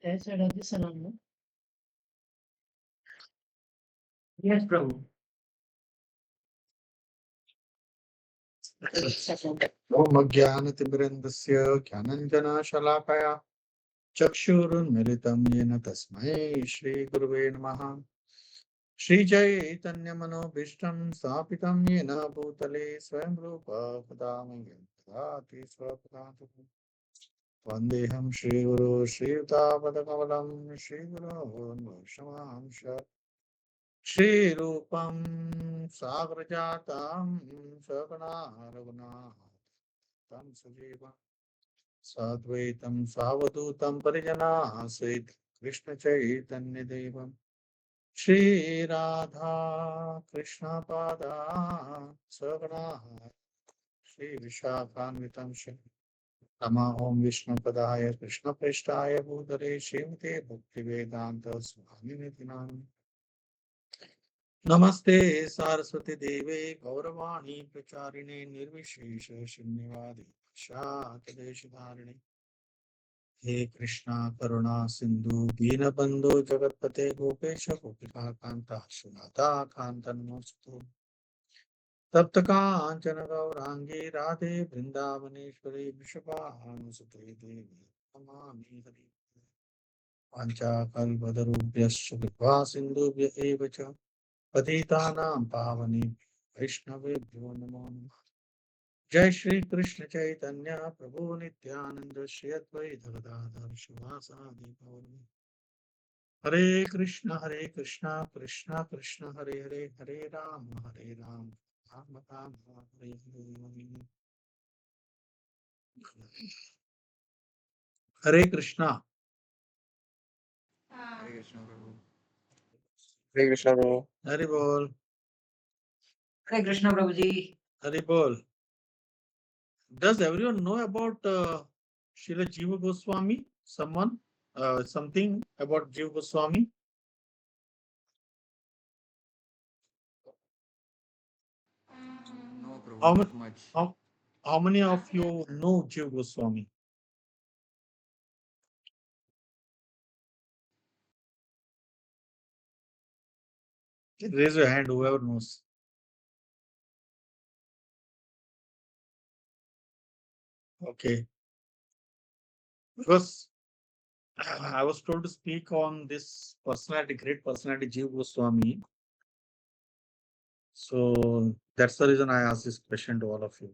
Yes, Prabhu. ओम अज्ञानतिमिरन्दस्य ज्ञानञ्जनशलाकया चक्षुरुन्मिलितं येन तस्मै श्रीगुरुवे नमः। श्रीचैतन्यमनोभीष्टं स्थापितं येन भूतले स्वयं रूपा कदा मह्यं ददाति स्वपदान्तिकम्। वन्देऽहं श्रीगुरो श्रीयुतापदकमलं श्रीगुरो वैष्णवांश श्रीरूपं साग्रजातं सकला रघुनाथं सजीवम् साद्वैतं सावधूतं परिजनाः सहित कृष्ण चैतन्य देवं श्रीराधा कृष्ण पादा सगणा श्री विशाखान्वितं नमा ओं विष्णुपदाय कृष्णप्रेष्ठाय भूतले श्रीमते भक्तिवेदांत स्वामिनिति नामिने। नमस्ते सारस्वती देवे गौरवाणी प्रचारिणे निर्विशेष शून्यवादी शाकदेशधारिणे हे कृष्णा करुणा सिंधु दीनबंधु जगतपते गोपेश गोपिका कांता सुनाता कांत नमोस्तु तप्त कांचन गौरांगी राधे वृंदावनेश्वरी वृषभानुसुते देवी नमामि हरि वाञ्छाकल्पतरुभ्यश्च कृपा सिन्धुभ्य एव च पतितानां पावनेभ्यो वैष्णवेभ्यो नमो नमः। जय श्री कृष्ण चैतन्य प्रभु नित्यानंद श्री अद्वैत गदाधर शिवासादि गौरभक्तवृंद। हरे कृष्ण कृष्ण कृष्ण हरे हरे हरे राम राम राम हरे हरे। हरे कृष्णा। हरे कृष्ण प्रभु। हरे कृष्ण प्रभु। हरि बोल। Hare Krishna Prabhuji. हरि बोल। Does everyone know about Srila Jiva Goswami? Someone? Something about Jiva Goswami? No Prabhu, How, not much. how many of you know Jiva Goswami? Raise your hand, whoever knows. Okay. Because I was told to speak on this personality, great personality, Jiva Goswami. So that's the reason I asked this question to all of you.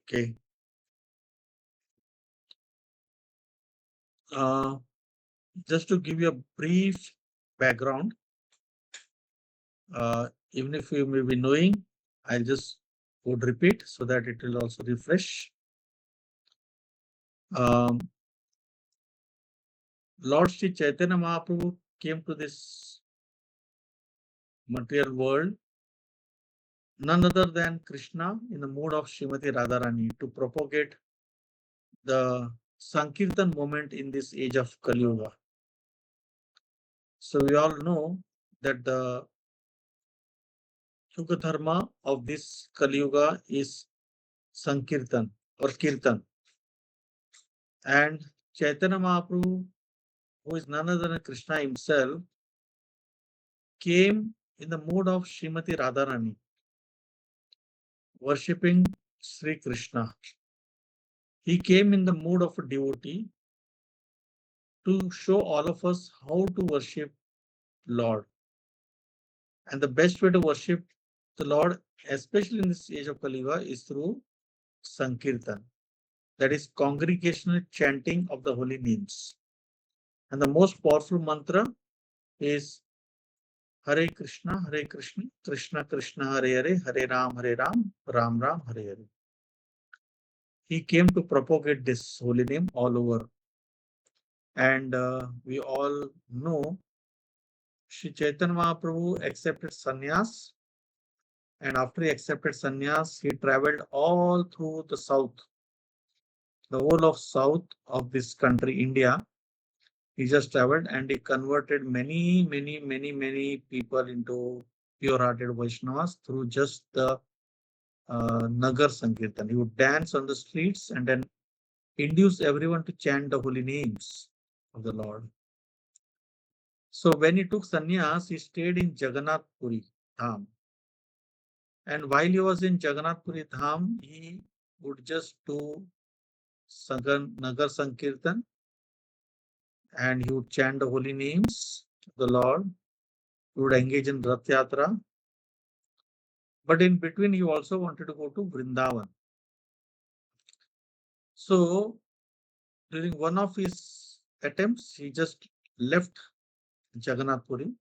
Okay. Just to give you a brief background, even if you may be knowing, I'll just would repeat so that it will also refresh. Lord Sri Chaitanya Mahaprabhu came to this material world, none other than Krishna in the mood of Srimati Radharani to propagate the Sankirtan movement in this age of Kali Yuga. So we all know that the Yuga Dharma of this Kali Yuga is Sankirtan or Kirtan. And Chaitanya Mahaprabhu, who is none other than Krishna himself, came in the mood of Srimati Radharani, worshipping Sri Krishna. He came in the mood of a devotee to show all of us how to worship Lord. And the best way to worship the Lord, especially in this age of Kali Yuga, is through Sankirtan. That is congregational chanting of the holy names. And the most powerful mantra is Hare Krishna, Krishna Krishna, Hare Hare, Hare Ram, Ram Ram, Hare Hare. He came to propagate this holy name all over. And we all know Sri Chaitanya Mahaprabhu accepted sannyas. And after he accepted sannyas, he traveled all through the south, the whole of south of this country, India. He just traveled and he converted many people into pure-hearted Vaishnavas through just the Nagar Sankirtan. He would dance on the streets and then induce everyone to chant the holy names of the Lord. So when he took sannyas, he stayed in Jagannath Puri Dham. And while he was in Jagannath Puri Dham, he would just do Nagar Sankirtan and he would chant the holy names of the Lord. He would engage in Rath Yatra. But in between, he also wanted to go to Vrindavan. So during one of his attempts, he just left Jagannath Puri.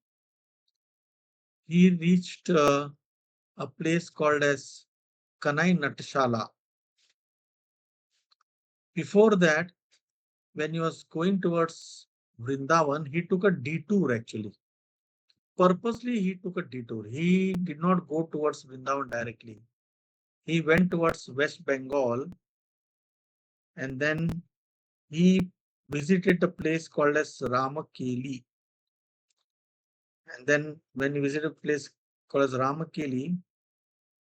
He reached a place called as Kanai Natshala. Before that, when he was going towards Vrindavan, he took a detour actually. Purposely, he took a detour. He did not go towards Vrindavan directly. He went towards West Bengal and then he visited a place called as Ramakeli. And then when he visited a place called as Ramakeli,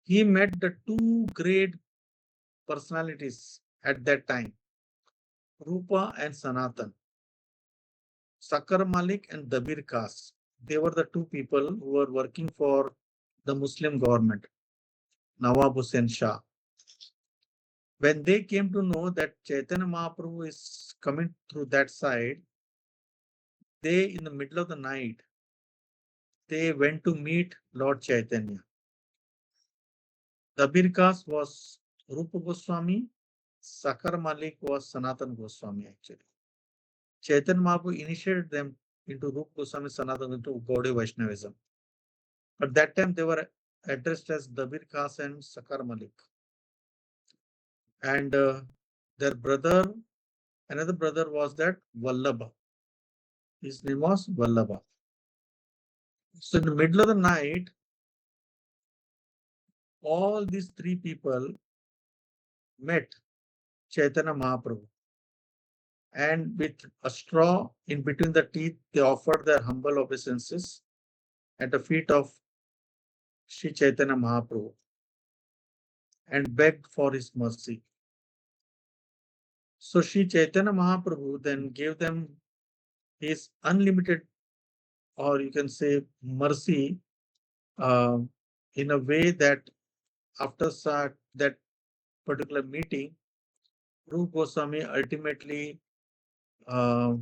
he met the two great personalities at that time, Rupa and Sanatan, Sakar Malik and Dabir Kas. They were the two people who were working for the Muslim government, Nawab Hussain Shah. When they came to know that Chaitanya Mahaprabhu is coming through that side, they, in the middle of the night, they went to meet Lord Chaitanya. Dabir Kas was Rupa Goswami, Sakar Malik was Sanatan Goswami actually. Chaitanya Mahaprabhu initiated them into Rupa Goswami Sanatan into Gaudiya Vaishnavism. But that time they were addressed as Dabir Kas and Sakar Malik. And their brother, another brother was that Vallabha. His name was Vallabha. So in the middle of the night, all these three people met Chaitanya Mahaprabhu. And with a straw in between the teeth, they offered their humble obeisances at the feet of Sri Chaitanya Mahaprabhu and begged for his mercy. So Sri Chaitanya Mahaprabhu then gave them his unlimited, or you can say mercy, uh, in a way that after that particular meeting, Rupa Goswami ultimately, uh,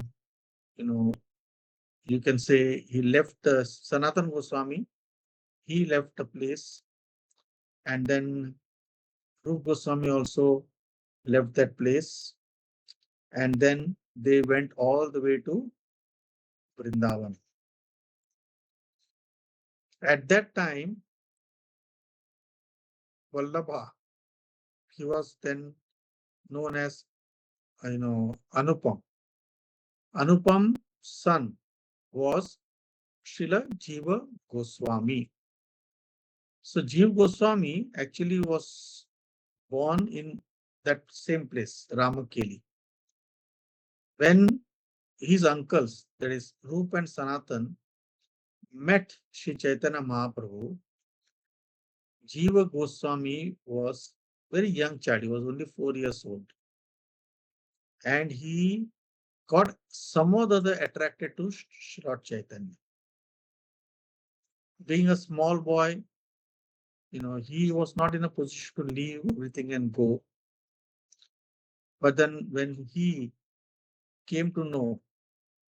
you can say he left Sanatan Goswami, he left the place, and then Rupa Goswami also left that place, and then they went all the way to Vrindavan. At that time, Vallabha, he was then known as, Anupam. Anupam's son was Srila Jiva Goswami. So Jiva Goswami actually was born in that same place, Ramakeli. When his uncles, that is Rup and Sanatan, met Sri Chaitanya Mahaprabhu, Jiva Goswami was very young child. He was only 4 years old. And he got somehow or other attracted to Lord Chaitanya. Being a small boy, he was not in a position to leave everything and go. But then when he came to know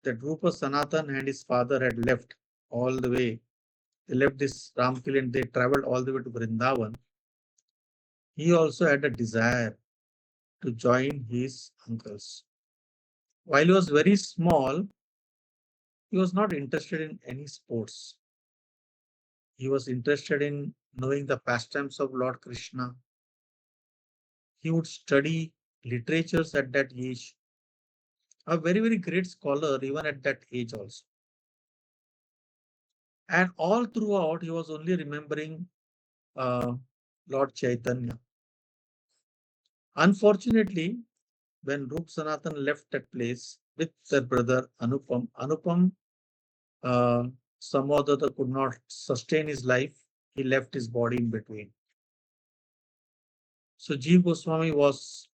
that Rupa Sanatan and his father had left all the way, they left this Ramkil and they traveled all the way to Vrindavan, he also had a desire to join his uncles. While he was very small, he was not interested in any sports. He was interested in knowing the pastimes of Lord Krishna. He would study literatures at that age. A very, very great scholar, even at that age also. And all throughout, he was only remembering Lord Chaitanya. Unfortunately, when Rup Sanatan left that place with their brother Anupam somehow or other could not sustain his life. He left his body in between. So Jiva Goswami was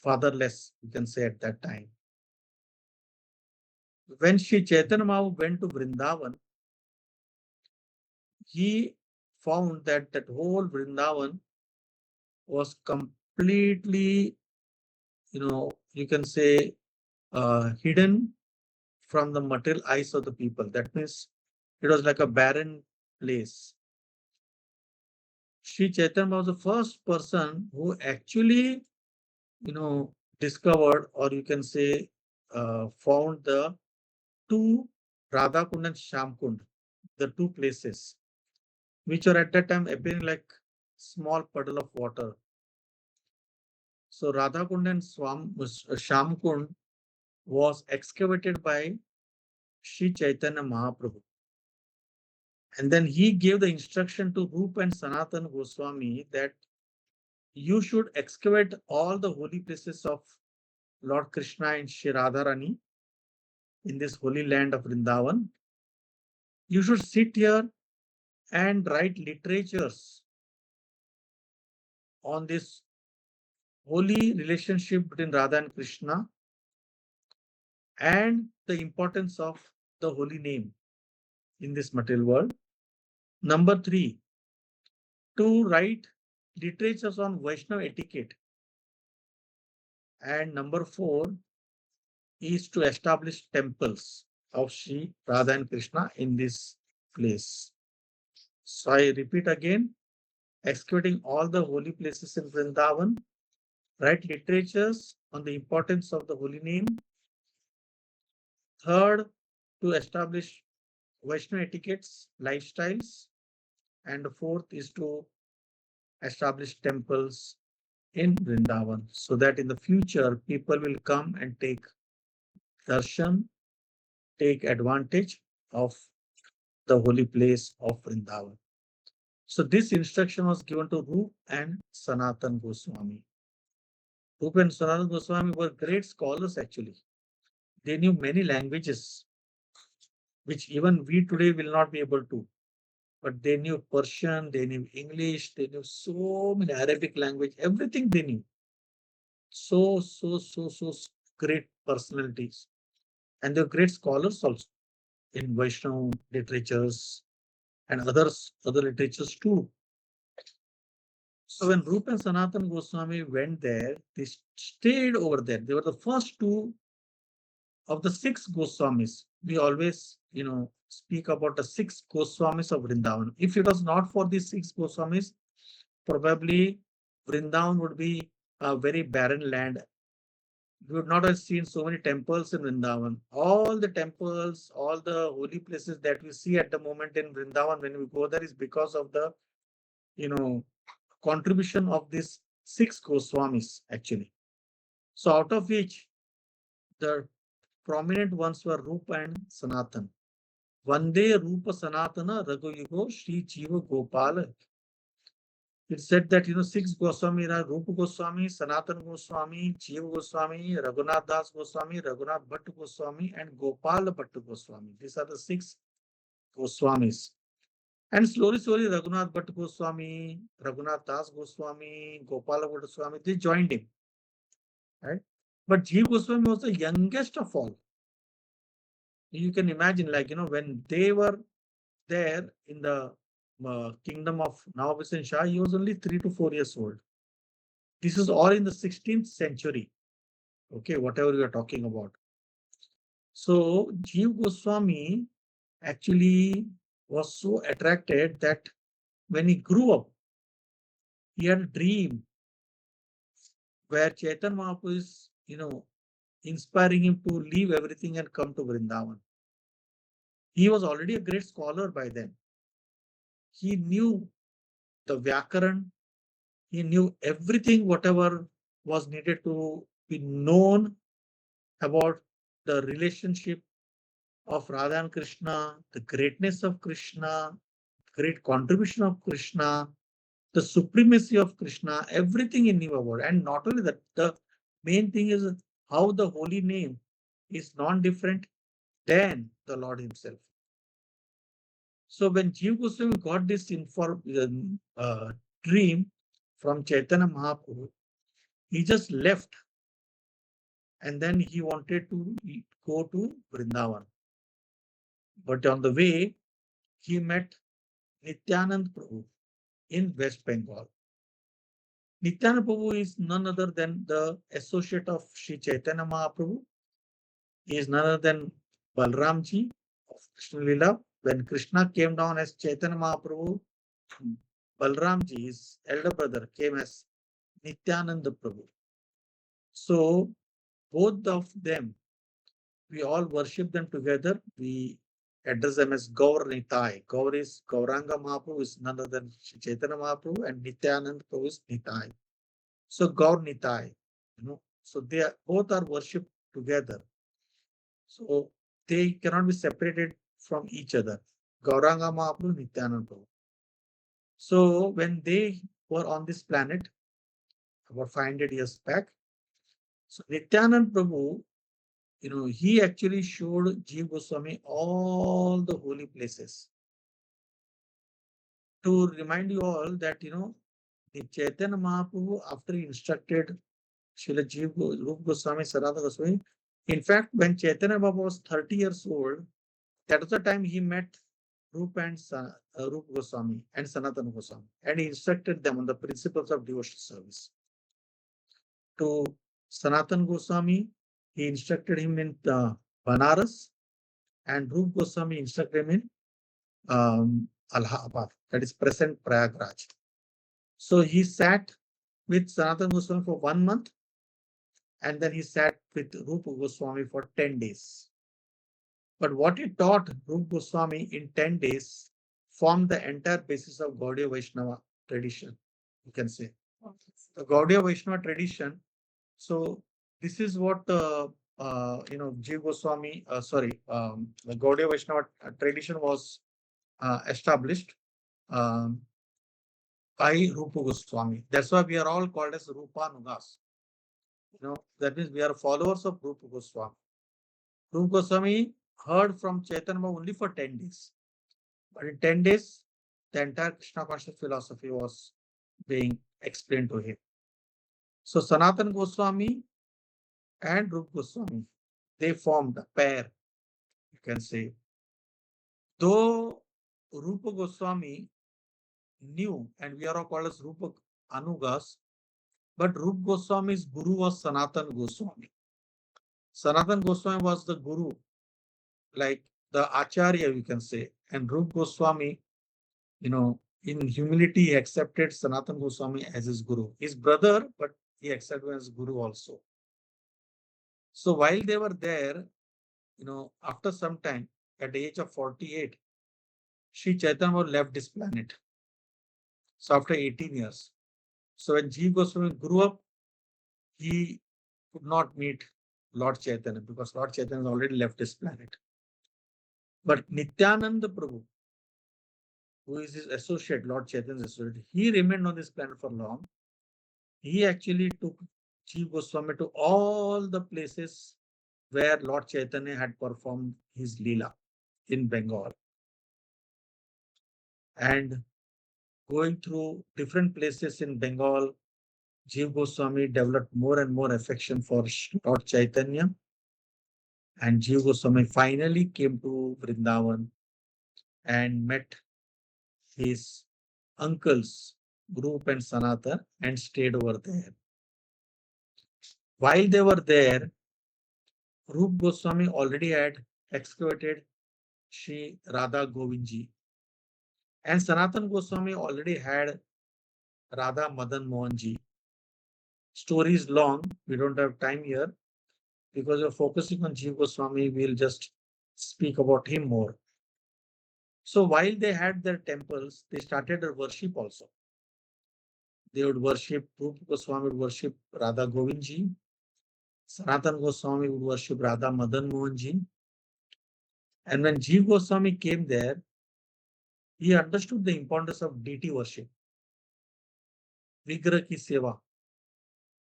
fatherless, you can say at that time. When Sri Chaitanya Mahaprabhu went to Vrindavan, he found that that whole Vrindavan was completely, you can say, hidden from the material eyes of the people. That means it was like a barren place. Sri Chaitanya was the first person who actually, discovered, or you can say, found the two Radha Kund and Sham Kund, the two places, which are at that time appearing like small puddle of water. So Radha Kund and Sham Kund was excavated by Sri Chaitanya Mahaprabhu. And then he gave the instruction to Rupa and Sanatana Goswami that you should excavate all the holy places of Lord Krishna and Shri Radharani in this holy land of Vrindavan. You should sit here and write literatures on this holy relationship between Radha and Krishna and the importance of the holy name in this material world. Number 3, to write literatures on Vaishnava etiquette. And number 4 is to establish temples of Sri Radha and Krishna in this place. So I repeat again, excavating all the holy places in Vrindavan, write literatures on the importance of the holy name. Third, to establish Vaishnava etiquettes, lifestyles. And the fourth is to establish temples in Vrindavan, so that in the future people will come and take darshan, take advantage of the holy place of Vrindavan. So this instruction was given to Rup and Sanatan Goswami. Rup and Sanatan Goswami were great scholars actually. They knew many languages, which even we today will not be able to. But they knew Persian, they knew English, they knew so many Arabic language, everything they knew. So great personalities. And they're great scholars also in Vaishnava literatures and other literatures too. So when Rupa and Sanatan Goswami went there, they stayed over there. They were the first two of the 6 Goswamis. We always, speak about the 6 Goswamis of Vrindavan. If it was not for these 6 Goswamis, probably Vrindavan would be a very barren land. We would not have seen so many temples in Vrindavan. All the temples, all the holy places that we see at the moment in Vrindavan when we go there is because of the, contribution of these 6 Goswamis actually. So out of which the prominent ones were Rupa and Sanatan. Vande Rupa Sanatana Raghuyugo Sri Jiva Gopala. It said that 6 Goswami are Rupa Goswami, Sanatan Goswami, Jiva Goswami, Raghunath Das Goswami, Raghunath Bhatt Goswami, and Gopal Bhatt Goswami. These are the 6 Goswamis. And slowly, Raghunath Bhatt Goswami, Raghunath Das Goswami, Gopala Bhatt Goswami, they joined him. Right? But Jiva Goswami was the youngest of all. You can imagine, when they were there in the kingdom of Nawab Shah, he was only 3 to 4 years old. This is all in the 16th century. Okay, whatever we are talking about. So Jiva Goswami actually was so attracted that when he grew up, he had a dream where Chaitanya Mahaprabhu is, inspiring him to leave everything and come to Vrindavan. He was already a great scholar by then. He knew the Vyakaran. He knew everything, whatever was needed to be known about the relationship of Radha and Krishna, the greatness of Krishna, great contribution of Krishna, the supremacy of Krishna, everything he knew about. And not only that, the main thing is how the holy name is non-different than the Lord himself. So when Jiva Goswami got this dream from Chaitanya Mahaprabhu, he just left and then he wanted to go to Vrindavan. But on the way, he met Nityanand Prabhu in West Bengal. Nityanand Prabhu is none other than the associate of Sri Chaitanya Mahaprabhu. He is none other than Balramji of Krishna Lila. When Krishna came down as Chaitanya Mahaprabhu, Balramji, his elder brother, came as Nityananda Prabhu. So both of them, we all worship them together. We address them as Gaur Nitai. Gaur is Gauranga Mahaprabhu is none other than Chaitanya Mahaprabhu, and Nityananda Prabhu is Nitai. So Gaur Nitai, so they both are worshipped together. So they cannot be separated from each other. Gauranga Mahaprabhu, Nityananda Prabhu. So when they were on this planet about 500 years back, so Nityananda Prabhu, he actually showed Jiva Goswami all the holy places. To remind you all that, the Chaitanya Mahaprabhu, after he instructed Srila Jiva Rupa Goswami, Sanatana Goswami, in fact, when Chaitanya Baba was 30 years old, that was the time he met Rupa and Rupa Goswami and Sanatana Goswami, and he instructed them on the principles of devotional service. To Sanatana Goswami, he instructed him in Banaras, and Rupa Goswami instructed him in Allahabad, that is present Prayagraj. So he sat with Sanatana Goswami for 1 month, and then he sat with Rupa Goswami for 10 days. But what he taught Rupa Goswami in 10 days formed the entire basis of Gaudiya Vaishnava tradition, you can say. The Gaudiya Vaishnava tradition. So this is what Jiva Goswami, the Gaudiya Vaishnava tradition was established by Rupa Goswami. That's why we are all called as Rupanugas. That means we are followers of Rupa Goswami. Rupa Goswami heard from Chaitanya only for 10 days. But in 10 days, the entire Krishna conscious philosophy was being explained to him. So Sanatana Goswami and Rupa Goswami, they formed a pair, you can say. Though Rupa Goswami knew, and we are all called as Rupa Anugas, but Rupa Goswami's guru was Sanatana Goswami. Sanatana Goswami was the guru, like the Acharya, we can say. And Rupa Goswami, in humility, he accepted Sanatana Goswami as his guru. His brother, but he accepted him as guru also. So while they were there, after some time, at the age of 48, Sri Chaitanya left this planet. So after 18 years. So when Jiva Goswami grew up, he could not meet Lord Chaitanya because Lord Chaitanya has already left this planet. But Nityananda Prabhu, who is his associate, Lord Chaitanya's associate, he remained on this planet for long. He actually took Jiva Goswami to all the places where Lord Chaitanya had performed his Leela in Bengal. And going through different places in Bengal, Jiva Goswami developed more and more affection for Lord Chaitanya. And Jiva Goswami finally came to Vrindavan and met his uncles, Rupa and Sanatana, and stayed over there. While they were there, Rupa Goswami already had excavated Sri Radha Govindji. And Sanatana Goswami already had Radha Madan Mohanji. Story is long, we don't have time here. Because we're focusing on Jiva Goswami, we'll just speak about him more. So while they had their temples, they started their worship also. They would worship, Rupa Goswami would worship Radha Govindji. Sanatana Goswami would worship Radha Madan Mohanji. And when Jiva Goswami came there, he understood the importance of deity worship. Vigraha ki seva.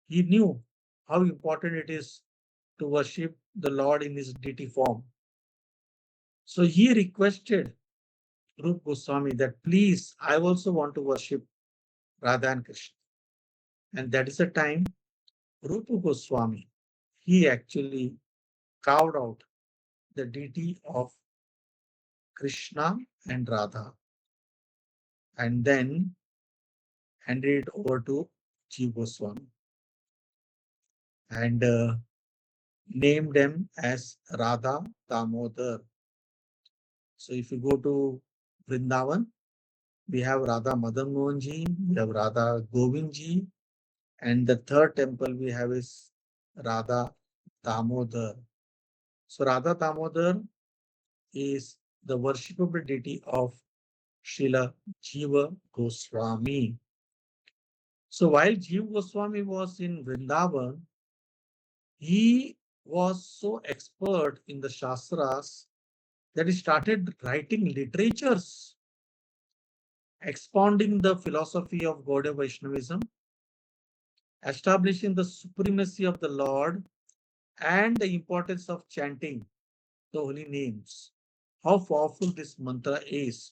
He knew how important it is to worship the Lord in his deity form. So he requested Rupa Goswami that please, I also want to worship Radha and Krishna. And that is the time Rupa Goswami, he actually carved out the deity of Krishna and Radha and then handed it over to Jiva Goswami and named them as Radha Damodar. So if you go to Vrindavan, we have Radha Madan Mohan Ji, we have Radha Govind Ji, and the third temple we have is Radha Damodar. So Radha Damodar is the worshipable deity of Srila Jiva Goswami. So while Jiva Goswami was in Vrindavan, he was so expert in the Shastras that he started writing literatures expounding the philosophy of Gaudiya Vaishnavism, establishing the supremacy of the Lord and the importance of chanting the holy names. How powerful this mantra is.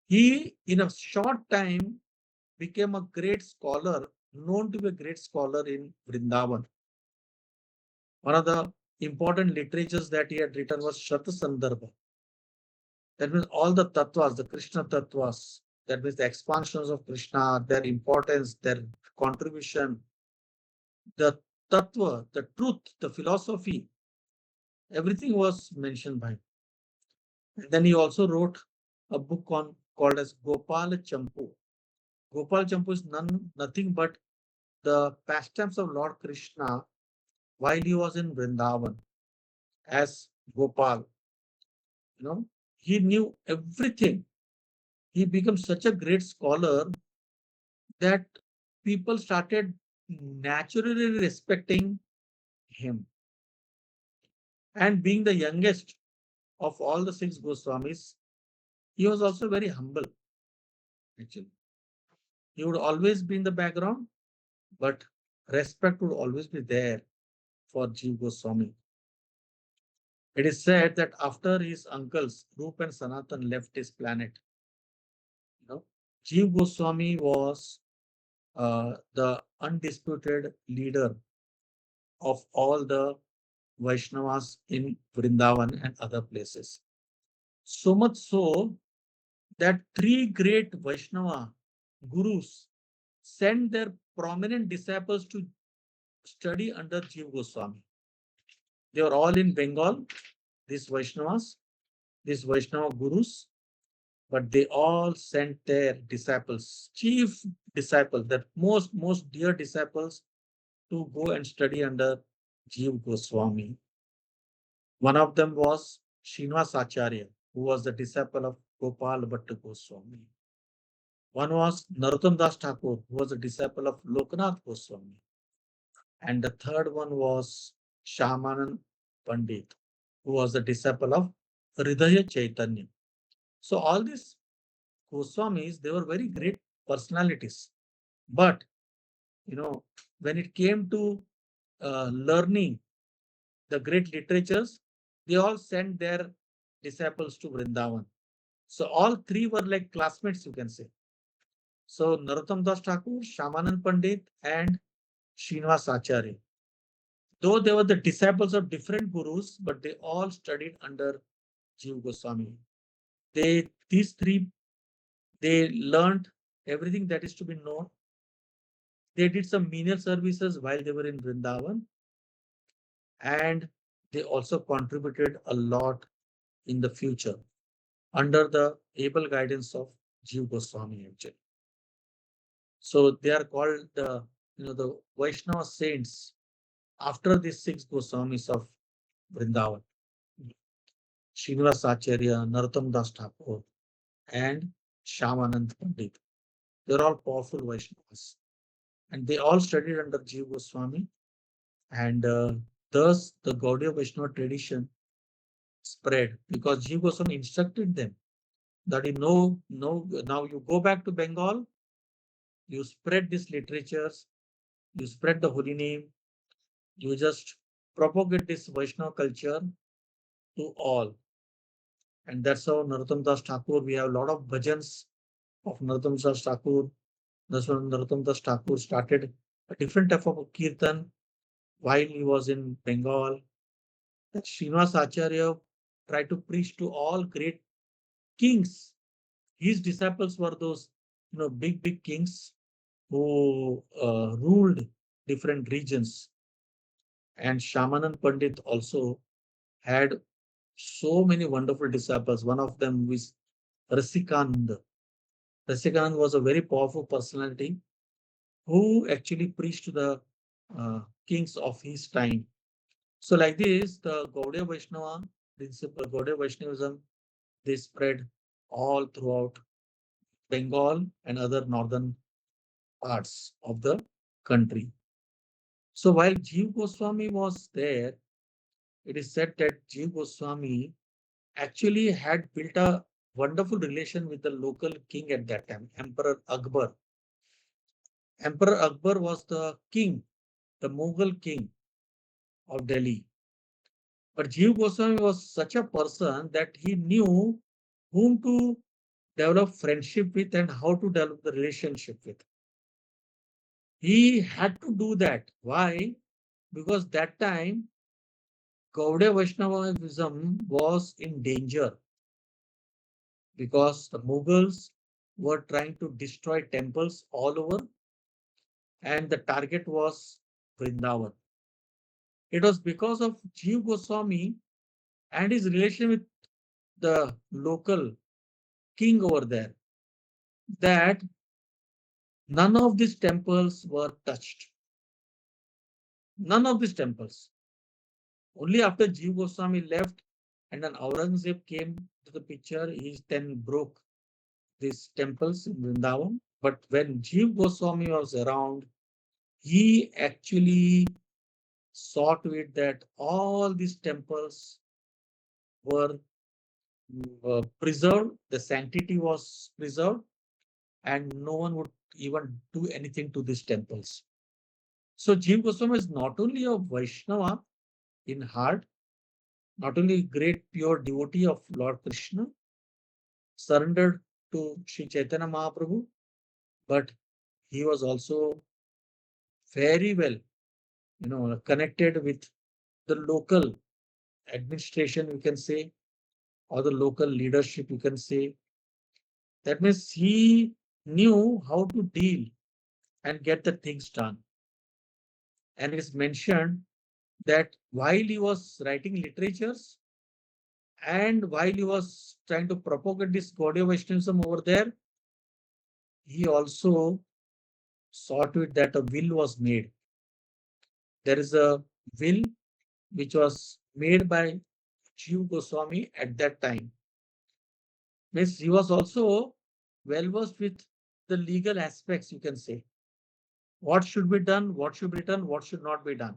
He, in a short time, became a great scholar, known to be a great scholar in Vrindavan. One of the important literatures that he had written was Shata Sandarbha. That means all the tattvas, the Krishna tattvas, that means the expansions of Krishna, their importance, their contribution, the tattva, the truth, the philosophy, everything was mentioned by him. And then he also wrote a book called as Gopal Champu. Gopal Champu is nothing but the pastimes of Lord Krishna while he was in Vrindavan as Gopal. He knew everything. He became such a great scholar that people started naturally respecting him. And being the youngest of all the six Goswamis, he was also very humble, actually. He would always be in the background, but respect would always be there for Jiva Goswami. It is said that after his uncles, Rup and Sanatan, left his planet, Jiva Goswami was the undisputed leader of all the Vaishnavas in Vrindavan and other places. So much so that three great Vaishnava gurus sent their prominent disciples to study under Jiva Goswami. They were all in Bengal, these Vaishnavas, these Vaishnava gurus, but they all sent their disciples, chief disciples, that most dear disciples, to go and study under Jiva Goswami. One of them was Srinivas Acharya, who was the disciple of Gopal Bhatta Goswami. One was Narottam Das Thakur, who was a disciple of Lokanath Goswami. And the third one was Shyamanand Pandit, who was the disciple of Hridaya Chaitanya. So all these Goswamis, they were very great personalities. But, when it came to learning the great literatures, they all sent their disciples to Vrindavan. So all three were like classmates, you can say. So Narottam Das Thakur, Shyamanand Pandit, and Srinivas Acharya. Though they were the disciples of different gurus, but they all studied under Jiva Goswami. These three, they learned everything that is to be known. They did some menial services while they were in Vrindavan, and they also contributed a lot in the future under the able guidance of Jiva Goswami, actually. So they are called the Vaishnava saints after these six Goswamis of Vrindavan. Srinivas Acharya, Narottam Das Thakur, and Shyamanand Pandit. They're all powerful Vaishnavas. And they all studied under Jiva Goswami. And thus the Gaudiya Vaishnava tradition spread because Jiva Goswami instructed them that now you go back to Bengal, you spread these literatures, you spread the holy name, you just propagate this Vaishnava culture to all. And that's how Narottam Das Thakur, we have a lot of bhajans of Narottam Das Thakur. That's when Narottam Das Thakur started a different type of kirtan while he was in Bengal, that Srinivas Acharya tried to preach to all great kings. His disciples were those, big kings who ruled different regions. And Shyamanand Pandit also had so many wonderful disciples. One of them was Rasikanand. Rasikanand was a very powerful personality who actually preached to the kings of his time. So, like this, the Gaudiya Vaishnava principle, Gaudiya Vaishnavism, they spread all throughout Bengal and other northern parts of the country. So, while Jiva Goswami was there, it is said that Jiva Goswami actually had built a wonderful relation with the local king at that time, Emperor Akbar. Emperor Akbar was the king, the Mughal king of Delhi. But Jiva Goswami was such a person that he knew whom to develop friendship with and how to develop the relationship with. He had to do that. Why? Because that time Gaudiya Vaishnavism was in danger because the Mughals were trying to destroy temples all over, and the target was Vrindavan. It was because of Jiva Goswami and his relation with the local king over there that none of these temples were touched. None of these temples. Only after Jiva Goswami left and then Aurangzeb came to the picture, he then broke these temples in Vrindavan. But when Jiva Goswami was around, he actually saw to it that all these temples were preserved, the sanctity was preserved, and no one would even do anything to these temples. So Jiva Goswami is not only a Vaishnava in heart, not only great pure devotee of Lord Krishna, surrendered to Sri Chaitanya Mahaprabhu, but he was also very well, connected with the local administration, you can say, or the local leadership, you can say. That means he knew how to deal and get the things done. And it is mentioned that while he was writing literatures and while he was trying to propagate this Gaudiya Vaishnavism over there, he also saw to it that a will was made. There is a will which was made by Jiva Goswami at that time. Means he was also well versed with the legal aspects, you can say. What should be done, what should be done, what should not be done.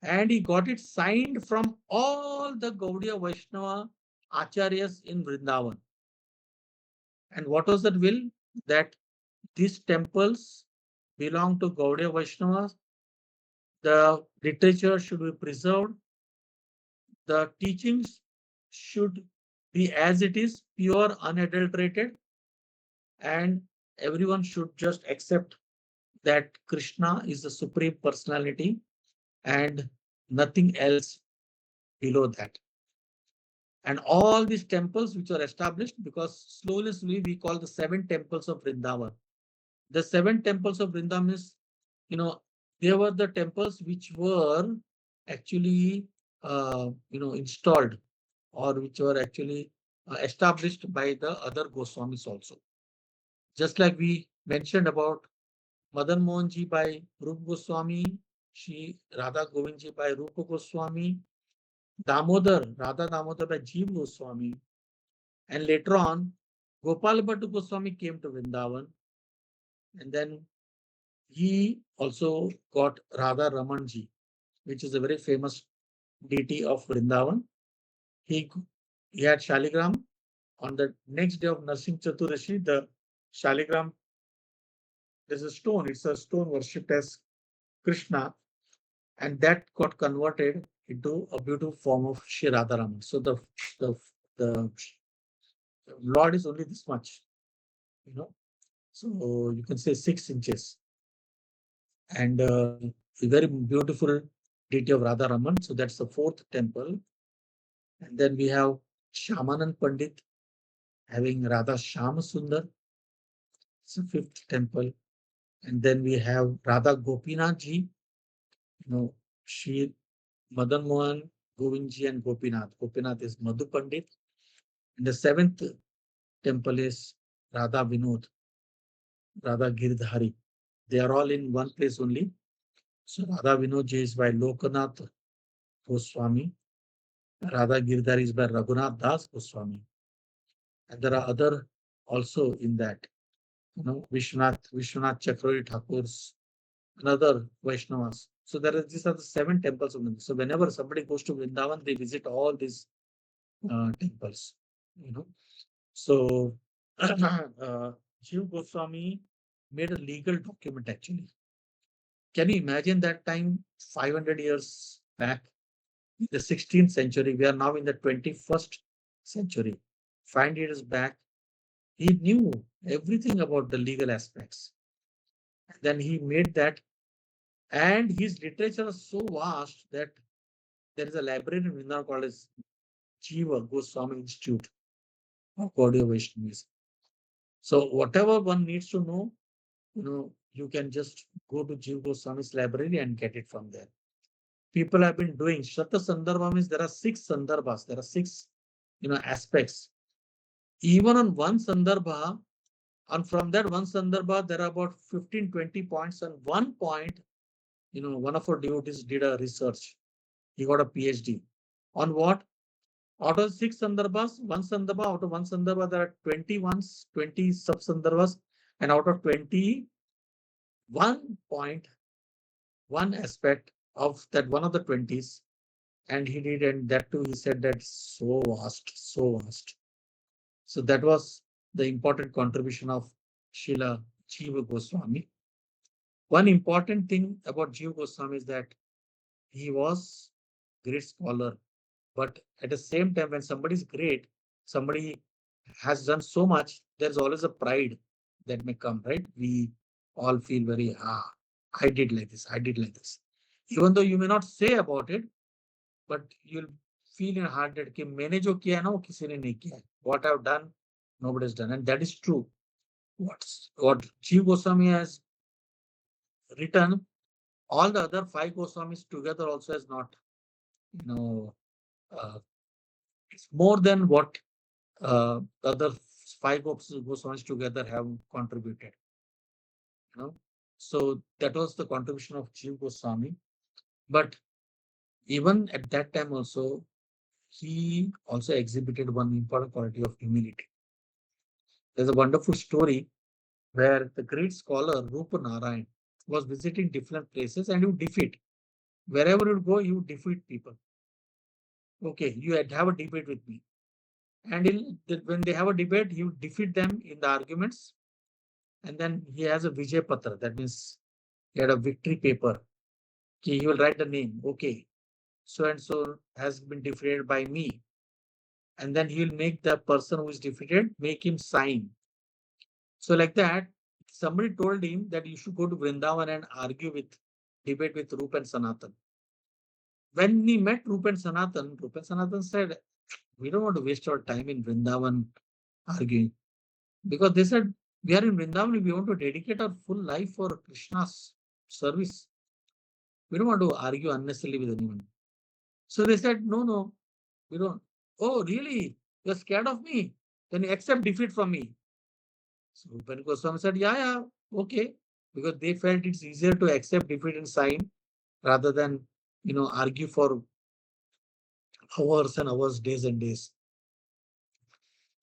And he got it signed from all the Gaudiya Vaishnava Acharyas in Vrindavan. And what was that will? That these temples belong to Gaudiya Vaishnavas. The literature should be preserved. The teachings should be as it is, pure, unadulterated, and everyone should just accept that Krishna is the supreme personality and nothing else below that. And all these temples which are established, because slowly we call the seven temples of Vrindavan. The seven temples of Vrindavan is, they were the temples which were actually, installed or which were actually established by the other Goswamis also. Just like we mentioned about Madan Mohanji by Rupa Goswami, Shri Radha Govindji by Rupa Goswami, Radha Damodar by Jiva Goswami, and later on, Gopal Bhattu Goswami came to Vrindavan, and then he also got Radha Ramanji, which is a very famous deity of Vrindavan. He, he had Shaligram. On the next day of Narsingh Chaturdashi, the Shaligram, there's a stone, it's a stone worshipped as Krishna, and that got converted into a beautiful form of Shri Radharaman. So the the Lord is only this much, you know. So you can say 6 inches. And a very beautiful deity of Radha Raman. So that's the fourth temple. And then we have Shyamanand Pandit having Radha Shyam Sundar. It's the fifth temple. And then we have Radha Gopinath ji. She, Madan Mohan, Govindji, and Gopinath. Gopinath is Madhu Pandit. And the seventh temple is Radha Vinod, Radha Girdhari. They are all in one place only. So Radha Vinod ji is by Lokanath Goswami. Radha Girdhari is by Raghunath Das Goswami. And there are other also in that. Vishwanath Chakravarti Thakur's, another Vaishnavas. So these are the 7 temples. So whenever somebody goes to Vrindavan, they visit all these temples. So Jiva Goswami made a legal document actually. Can you imagine that time 500 years back, in the 16th century? We are now in the 21st century. 500 years back, he knew everything about the legal aspects. And then he made that, and his literature is so vast that there is a library in Vrindavan called as Jiva Goswami Institute of Gaudiya Vaishnavism. So whatever one needs to know, you can just go to Jiva Goswami's library and get it from there. People have been doing Shata Sandarbha means there are 6 Sandarbhas, there are 6 aspects. Even on one Sandarbha, and from that one Sandarbha, there are about 15-20 points. And one point, one of our devotees did a research. He got a PhD. On what? Out of 6 Sandarbhas, one Sandarbha, out of one Sandarbha, there are 20 sub Sandarbhas, and out of 20, 1 point, one aspect of that one of the 20s, and he did, and that too, he said that's so vast, so vast. So that was the important contribution of Srila Jiva Goswami. One important thing about Jiva Goswami is that he was a great scholar, but at the same time, when somebody is great, somebody has done so much, there's always a pride that may come, right? We all feel very, I did like this, I did like this. Even though you may not say about it, but you'll feel in your heart that कि मैंने जो किया है ना वो किसी ने नहीं किया है. What I've done, nobody's done, and that is true. What Jiva Goswami has written, all the other 5 Goswamis together also has not, it's more than what the other 5 Goswamis together have contributed. So that was the contribution of Jiva Goswami. But even at that time also, he also exhibited one important quality of humility. There's a wonderful story where the great scholar Rupa Narayan was visiting different places, and you defeat. Wherever you go, you defeat people. Okay, you have a debate with me. And when they have a debate, you defeat them in the arguments. And then he has a Vijay Patra. That means he had a victory paper. Okay, he will write the name. Okay, so and so has been defeated by me. And then he will make the person who is defeated, make him sign. So like that, somebody told him that you should go to Vrindavan and debate with Rupa and Sanatan. When he met Rupa and Sanatan said, we don't want to waste our time in Vrindavan arguing. Because they said, we are in Vrindavan, we want to dedicate our full life for Krishna's service. We don't want to argue unnecessarily with anyone. So they said, no, we don't. Oh, really? You're scared of me? Then you accept defeat from me. So Rupa Goswami said, yeah, okay. Because they felt it's easier to accept defeat and sign rather than, argue for hours and hours, days and days.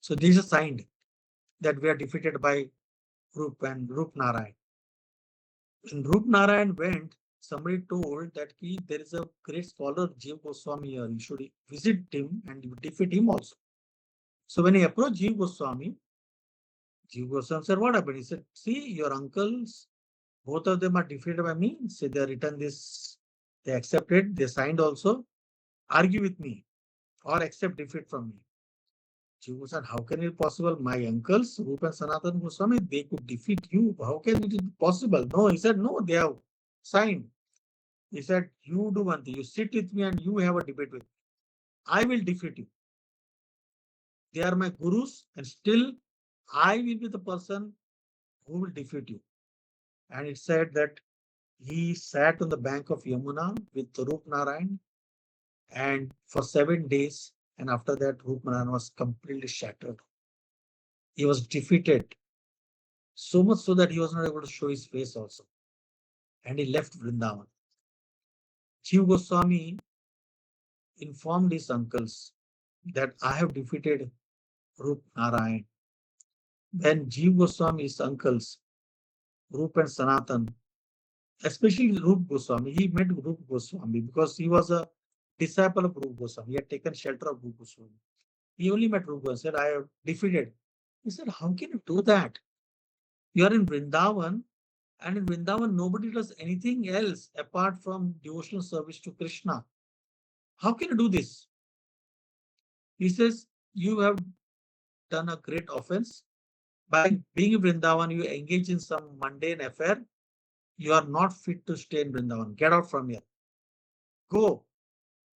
So these are signed that we are defeated by Rup Narayan. When Rup Narayan went, somebody told that there is a great scholar, Jiva Goswami here. You should visit him and you defeat him also. So when he approached Jiva Goswami said, what happened? He said, see, your uncles, both of them are defeated by me. Say they written this, they accepted, they signed also. Argue with me or accept defeat from me. Jiva said, how can it be possible? My uncles, Rupa and Sanatan Goswami, they could defeat you. How can it be possible? No, he said, no, they have signed. He said, you do one thing, you sit with me and you have a debate with me. I will defeat you. They are my gurus, and still I will be the person who will defeat you. And it said that he sat on the bank of Yamuna with Rup Narayan and for 7 days. And after that, Rup Narayan was completely shattered. He was defeated, so much so that he was not able to show his face also. And he left Vrindavan. Jiva Goswami informed his uncles that I have defeated Rup Narayan. When Jiva Goswami's uncles, Rup and Sanatan, especially Rup Goswami, he met Rup Goswami because he was a disciple of Rup Goswami. He had taken shelter of Rup Goswami. He only met Rup Goswami, said, I have defeated. He said, how can you do that? You are in Vrindavan, and in Vrindavan, nobody does anything else apart from devotional service to Krishna. How can you do this? He says, you have done a great offense. By being in Vrindavan, you engage in some mundane affair. You are not fit to stay in Vrindavan. Get out from here. Go.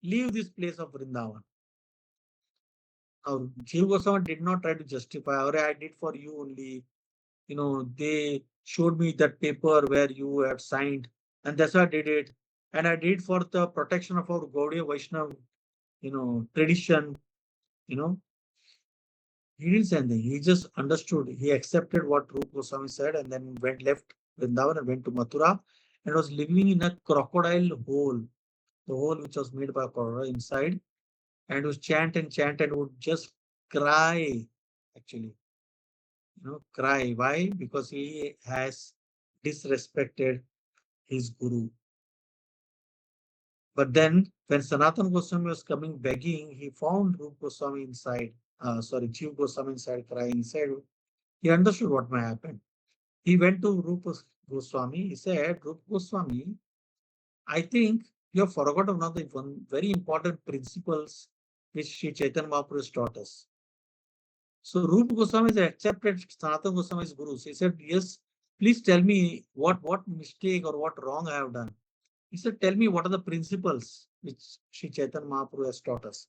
Leave this place of Vrindavan. Now, Jiva Goswami did not try to justify, or I did for you only. They showed me that paper where you had signed, and that's why I did it. And I did for the protection of our Gaudiya Vaishnava, tradition, you know. He didn't say anything. He just understood. He accepted what Rupa Goswami said and then left Vrindavan and went to Mathura and was living in a crocodile hole, the hole which was made by a crocodile inside, and would chant and would just cry, actually. Cry. Why? Because he has disrespected his guru. But then when Sanatana Goswami was coming begging, he found Rupa Goswami inside, Jiva Goswami inside crying. He said, he understood what may happen. He went to Rupa Goswami. He said, Rupa Goswami, I think you have forgotten one of the very important principles which Sri Chaitanya Mahaprabhu has taught us. So Rupa Goswami has accepted Sanatana Goswami's gurus. He said, yes, please tell me what mistake or what wrong I have done. He said, tell me what are the principles which Sri Chaitanya Mahaprabhu has taught us.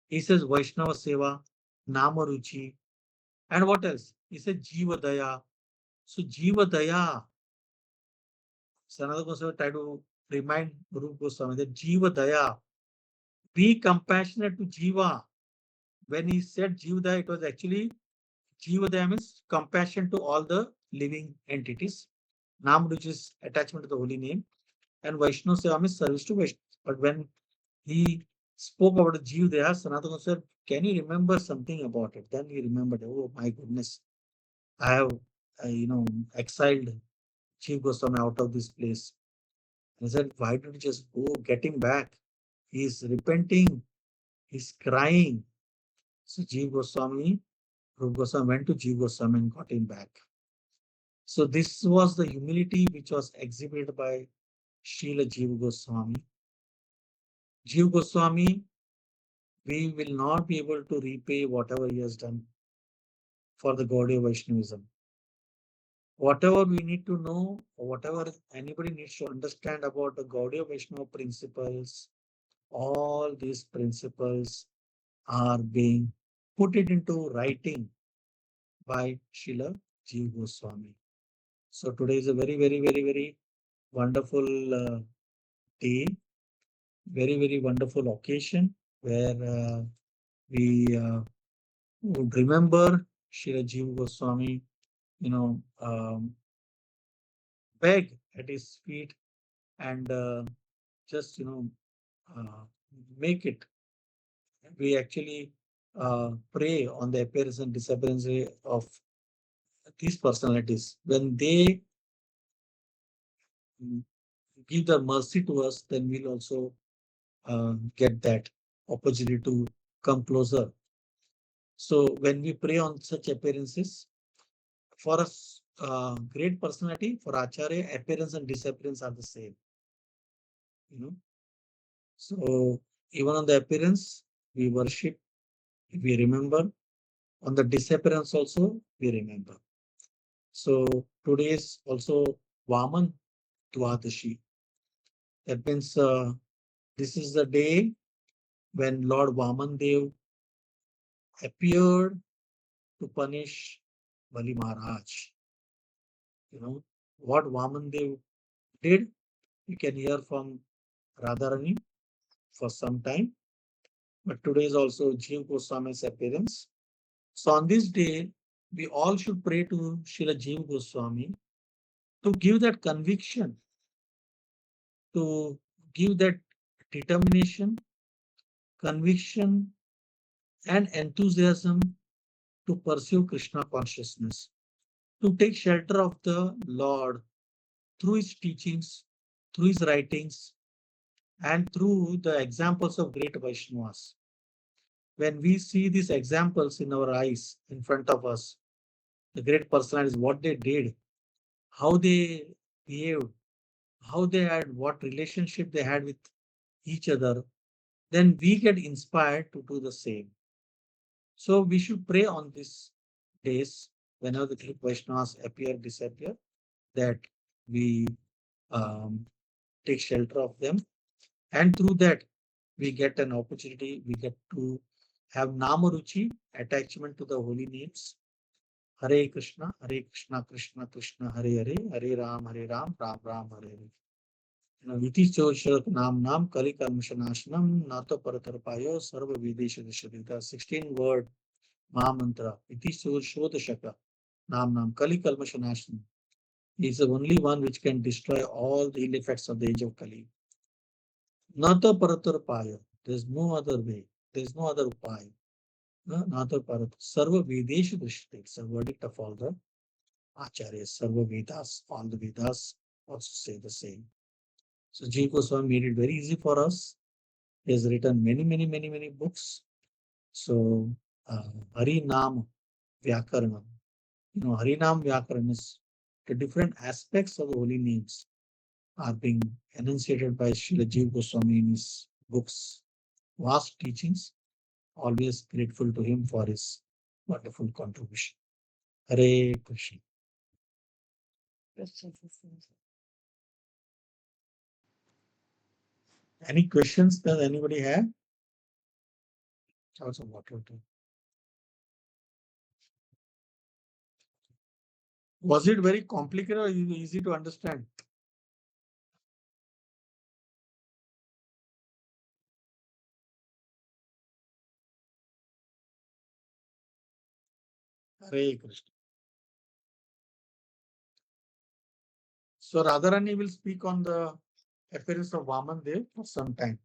He says, Vaishnava Seva, Nama Ruchi, and what else? He said, Jiva Daya. So Jiva Daya, Sanatana Goswami tried to remind Rupa Goswami that Jiva Daya, be compassionate to Jiva. When he said Jiva Daya, it was actually Jiva Daya means compassion to all the living entities. Nam, which is attachment to the holy name, and Vaishnava Seva means service to Vaishnava. But when he spoke about the Jiva Daya, Sanatana said, can you remember something about it? Then he remembered, oh my goodness, I have, exiled Jiva Goswami out of this place. And he said, why don't you just go get him back? He's repenting, he's crying. So Jiva Goswami, Rupa Goswami went to Jiva Goswami and got him back. So this was the humility which was exhibited by Srila Jiva Goswami. Jiva Goswami, we will not be able to repay whatever he has done for the Gaudiya Vaishnavism. Whatever we need to know, or whatever anybody needs to understand about the Gaudiya Vaishnava principles, all these principles are being put it into writing by Srila Jiva Goswami. So today is a very, very, very, very wonderful day, very, very wonderful occasion where we would remember Srila Jiva Goswami, beg at his feet and just, uh, make it. We actually pray on the appearance and disappearance of these personalities. When they give the mercy to us, then we'll also get that opportunity to come closer. So when we pray on such appearances, for us, great personality, for Acharya, appearance and disappearance are the same. So even on the appearance, we worship, we remember. On the disappearance also, we remember. So today is also Vaman Dwadashi. That means this is the day when Lord Vaman Dev appeared to punish Bali Maharaj. You know what Vaman Dev did? You can hear from Radharani for some time, but today is also Jiva Goswami's appearance. So on this day, we all should pray to Srila Jiva Goswami to give that conviction, to give that determination, conviction, and enthusiasm to pursue Krishna consciousness, to take shelter of the Lord through his teachings, through his writings, and through the examples of great Vaishnavas. When we see these examples in our eyes, in front of us, the great personalities, what they did, how they behaved, how they had, what relationship they had with each other, then we get inspired to do the same. So we should pray on these days whenever the great Vaishnavas appear, disappear, that we take shelter of them. And through that, we get an opportunity, we get to have Namaruchi, attachment to the holy names. Hare Krishna, Krishna Krishna, Hare Hare, Hare Ram, Ram Ram, Hare Hare. Viti Choshak Nam Kali Kalmashanashanam, Nata Paratarpayo, Sarva Videsha Dishadita, 16 word Mahamantra, Viti Shodashaka Nam Kali Kalmashanashanam. He is the only one which can destroy all the ill effects of the age of Kali. Nata Paratarpayo, there is no other way, there is no other upaya. Nata Parat, Sarva Videsha Dishadita, it's a verdict of all the Acharyas, Sarva Vedas, all the Vedas also say the same. So Jiva Goswami made it very easy for us. He has written many books. So Hari Nam Vyakaranam. Hari Nam Vyakaranam is the different aspects of the holy names are being enunciated by Srila Jiva Goswami in his books. Vast teachings. Always grateful to him for his wonderful contribution. Hare Krishna. Any questions that anybody have? Also, water. Was it very complicated or easy to understand? Hare Krishna. So Radharani will speak on the appearance of Vaman Dev for some time.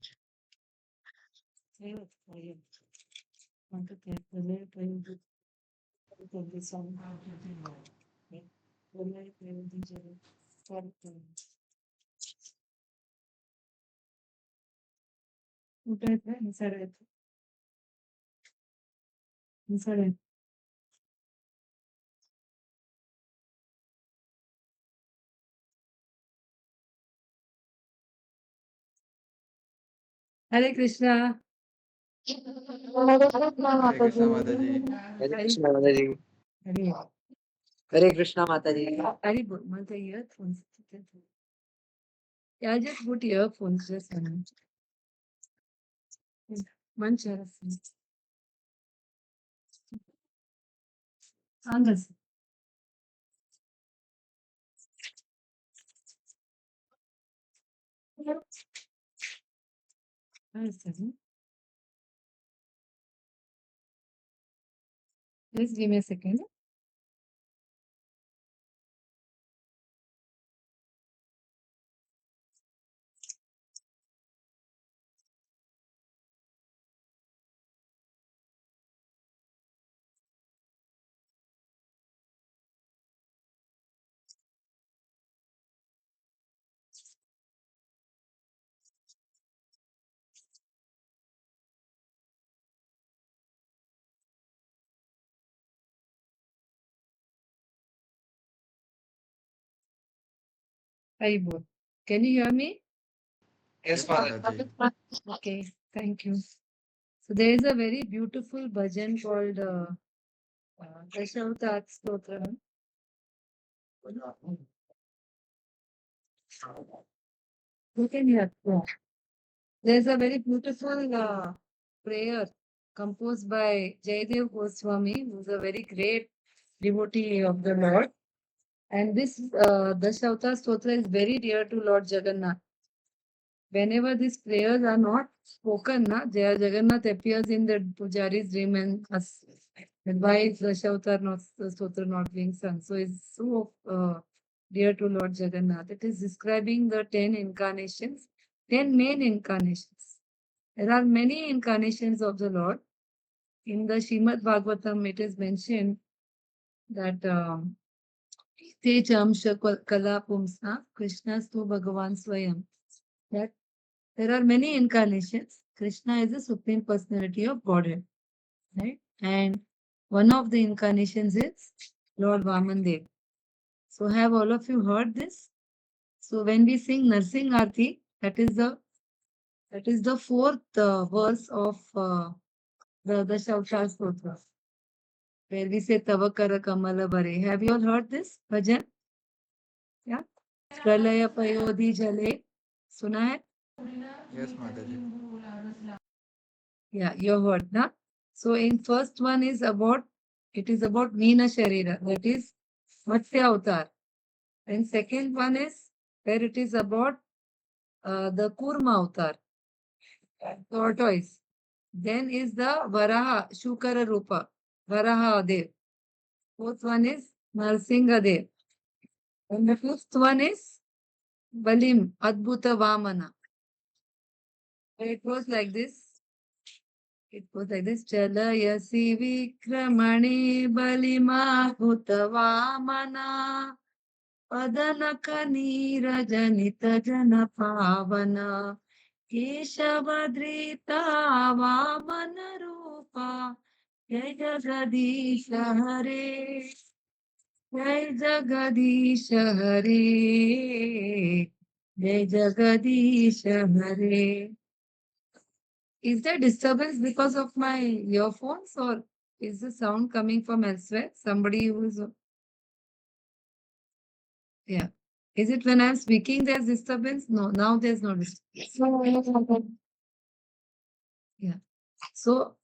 Hare Krishna. Hare Krishna Mataji. Hare Krishna Mataji. Hare Krishna Mataji. Hare Bol, Mata earphones. Yeah, just put earphones, just Manchara. Andas. Just give me a second. Hare Bol. Can you hear me? Yes, Mataji. Okay, thank you. So there is a very beautiful bhajan called Dashavtat Stotra. can hear. Yeah. There's a very beautiful prayer composed by Jaidev Goswami, who's a very great devotee of the Lord. And this Dashavtar Stotra is very dear to Lord Jagannath. Whenever these prayers are not spoken, Jaya Jagannath appears in the Pujari's dream and asks, why is Dashavtar not the Stotra not being sung? So it's so dear to Lord Jagannath. It is describing the 10 incarnations, 10 main incarnations. There are many incarnations of the Lord. In the Srimad Bhagavatam, it is mentioned that Te Chamsha Kala Pumsa Krishnastu Bhagavan Swayam. That there are many incarnations. Krishna is the Supreme Personality of Godhead. Right? And one of the incarnations is Lord Vaman Dev. So have all of you heard this? So when we sing Narsing Arti, that is the fourth verse of the Shautar Stotra, where we say Tavakara Kamala Bare. Have you all heard this bhajan? Yeah. Pralaya Payodhi Jale. Suna hai? Yes, Mataji. Yeah, you heard, na? So in first one is about, it is about Veena Sharira, that is Matsya Avatar. And second one is where it is about the Kurma Avatar, tortoise. Then is the Varaha, Shukara Rupa, Varaha Dev. Fourth one is Narsingha Dev. And the fifth one is Balim, Adbhuta Vamana. It was like this. It was like this. Chalayasi Vikramani Balima Bhuta Vamana Padanaka Nirajanita Jana Pavana Keshavadrita Vamana Rupa Jai Jagadisha Hare Jai Jagadisha Hare Jai Jagadisha Hare. Is there disturbance because of my earphones or is the sound coming from elsewhere? Somebody who is, yeah. Is it when I'm speaking there's disturbance? No, now there's no disturbance. Yeah. So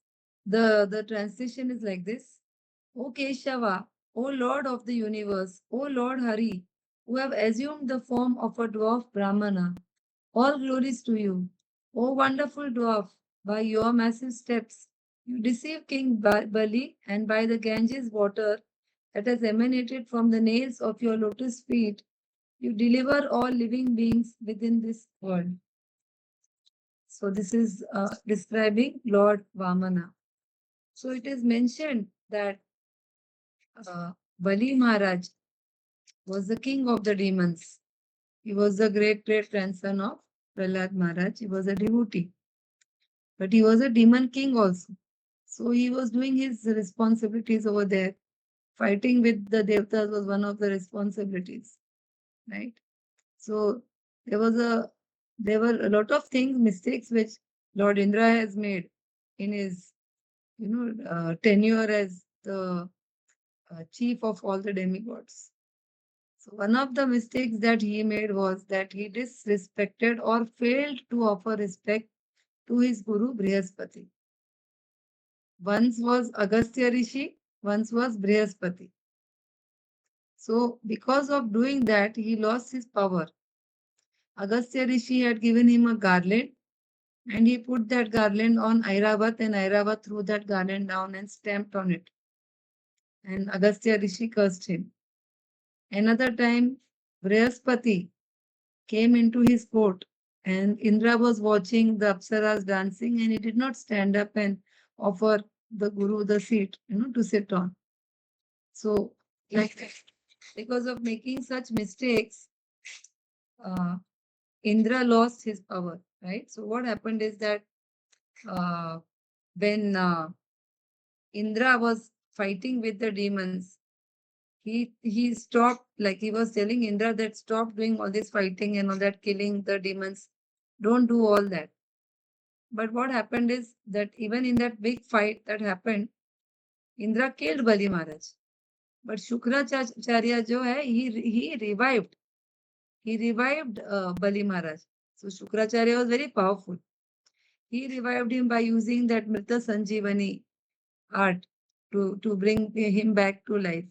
the translation is like this. O Keshava, O Lord of the universe, O Lord Hari, who have assumed the form of a dwarf Brahmana, all glories to you. O wonderful dwarf, by your massive steps, you deceive King Bali, and by the Ganges water that has emanated from the nails of your lotus feet, you deliver all living beings within this world. So this is describing Lord Vamana. So it is mentioned that Bali Maharaj was the king of the demons. He was the great grandson of Prahlad Maharaj. He was a devotee. But he was a demon king also. So he was doing his responsibilities over there. Fighting with the devatas was one of the responsibilities. Right? So there were a lot of things, mistakes which Lord Indra has made in his tenure as the chief of all the demigods. So one of the mistakes that he made was that he disrespected or failed to offer respect to his guru Brihaspati. Once was Agastya Rishi, once was Brihaspati. So because of doing that, he lost his power. Agastya Rishi had given him a garland and he put that garland on Airavat and Airavat threw that garland down and stamped on it. And Agastya Rishi cursed him. Another time, Brihaspati came into his court and Indra was watching the Apsaras dancing and he did not stand up and offer the Guru the seat, to sit on. So, like, because of making such mistakes, Indra lost his power, right? So what happened is that when Indra was fighting with the demons, he stopped, like he was telling Indra that stop doing all this fighting and all that, killing the demons. Don't do all that. But what happened is that even in that big fight that happened, Indra killed Bali Maharaj. But Shukracharya jo hai, he revived. He revived Bali Maharaj. So Shukracharya was very powerful. He revived him by using that Mrita Sanjeevani art to bring him back to life.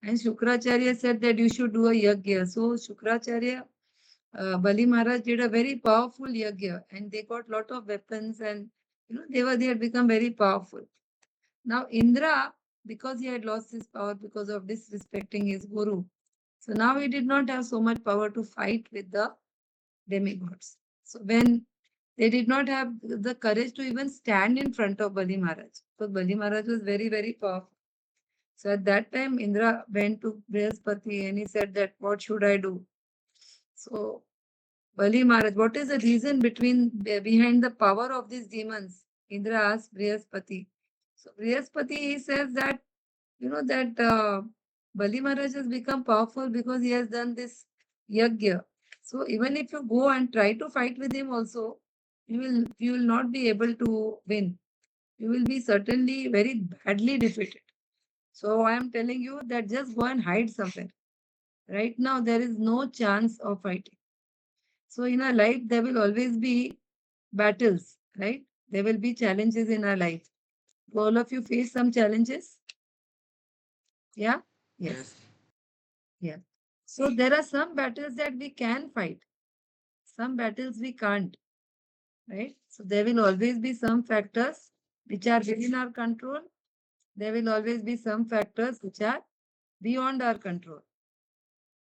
And Shukracharya said that you should do a yajna. So Shukracharya, Bali Maharaj did a very powerful yajna, and they got lot of weapons, and they had become very powerful. Now Indra, because he had lost his power because of disrespecting his guru, so now he did not have so much power to fight with the demigods. So when they did not have the courage to even stand in front of Bali Maharaj, because Bali Maharaj was very, very powerful. So at that time, Indra went to Brihaspati and he said that, what should I do? So Bali Maharaj, what is the reason behind the power of these demons? Indra asked Brihaspati. So Brihaspati, he says that, Bali Maharaj has become powerful because he has done this yajna. So even if you go and try to fight with him also, you will not be able to win. You will be certainly very badly defeated. So I am telling you that just go and hide somewhere. Right now, there is no chance of fighting. So in our life, there will always be battles, right? There will be challenges in our life. Do all of you face some challenges? Yeah? Yes. Yeah. So there are some battles that we can fight. Some battles we can't, right? So there will always be some factors which are within our control. There will always be some factors which are beyond our control.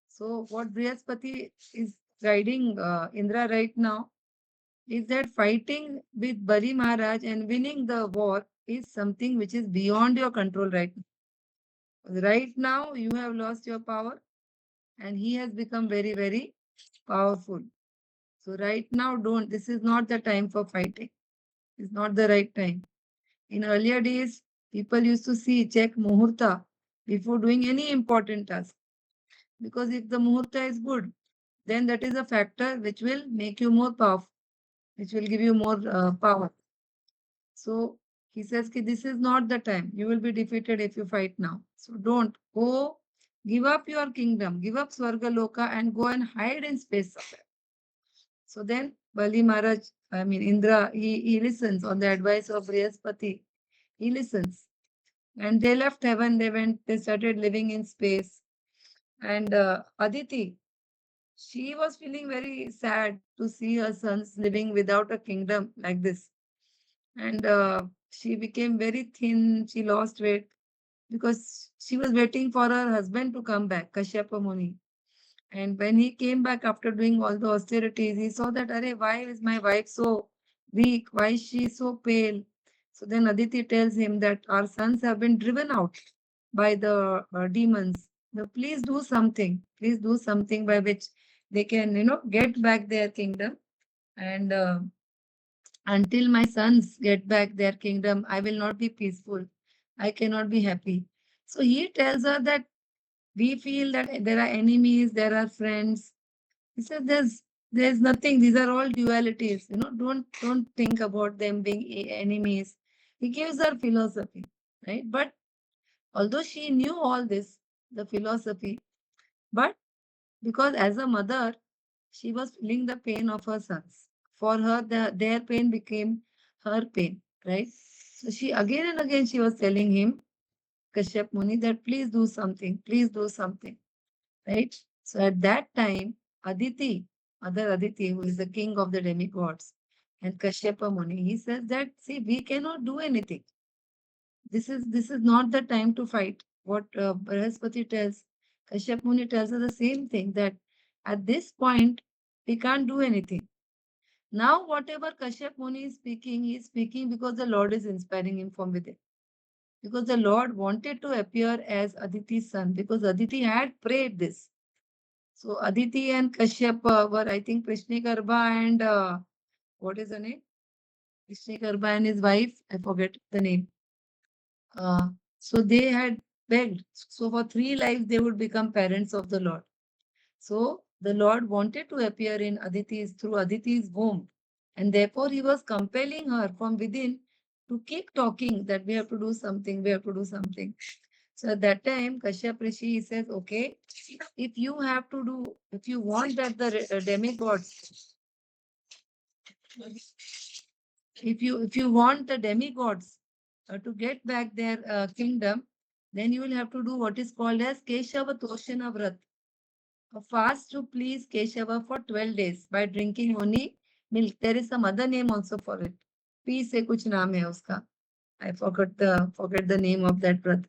So what Brihaspati is guiding Indra right now is that fighting with Bali Maharaj and winning the war is something which is beyond your control right now. Right now, you have lost your power and he has become very, very powerful. So right now, this is not the time for fighting. It's not the right time. In earlier days, people used to check muhurta before doing any important task. Because if the muhurta is good, then that is a factor which will make you more powerful, which will give you more power. So he says that this is not the time. You will be defeated if you fight now. So don't go, give up your kingdom, give up Swargaloka and go and hide in space somewhere. So then Bali Maharaj, Indra, he listens on the advice of Brihaspati. He listens. And they left heaven, they started living in space. And Aditi, she was feeling very sad to see her sons living without a kingdom like this. And she became very thin, she lost weight because she was waiting for her husband to come back, Kashyapa Muni. And when he came back after doing all the austerities, he saw that, Arey, why is my wife so weak? Why is she so pale? So then Aditi tells him that our sons have been driven out by the demons. Now, please do something. Please do something by which they can, get back their kingdom. And until my sons get back their kingdom, I will not be peaceful. I cannot be happy. So he tells her that we feel that there are enemies, there are friends. He said there's nothing. These are all dualities. Don't think about them being enemies. He gives her philosophy, right? But although she knew all this, the philosophy, but because as a mother, she was feeling the pain of her sons. For her, their pain became her pain, right? So she again and again she was telling him, Kashyap Muni, that please do something, right? So at that time, Aditi, Mother Aditi, who is the king of the demigods, and Kashyapa Muni, he says that, see, we cannot do anything. This is not the time to fight. What Brihaspati tells, Kashyap Muni tells us the same thing, that at this point, we can't do anything. Now, whatever Kashyap Muni is speaking, he is speaking because the Lord is inspiring him from within. Because the Lord wanted to appear as Aditi's son, because Aditi had prayed this. So Aditi and Kashyap were, I think, Prishnikarbha and what is the name? Prishnikarbha and his wife, I forget the name. So they had begged. So for 3 lives, they would become parents of the Lord. So the Lord wanted to appear in through Aditi's womb. And therefore he was compelling her from within to keep talking that we have to do something, we have to do something. So at that time, Kashyap Rishi, he says, okay, if you want that the demigods if you want the demigods to get back their kingdom, then you will have to do what is called as Keshava Toshana Vrat, a fast to please Keshava for 12 days by drinking only milk. There is some other name also for it. P se kuch naam hai uska. I forget the name of that vrat.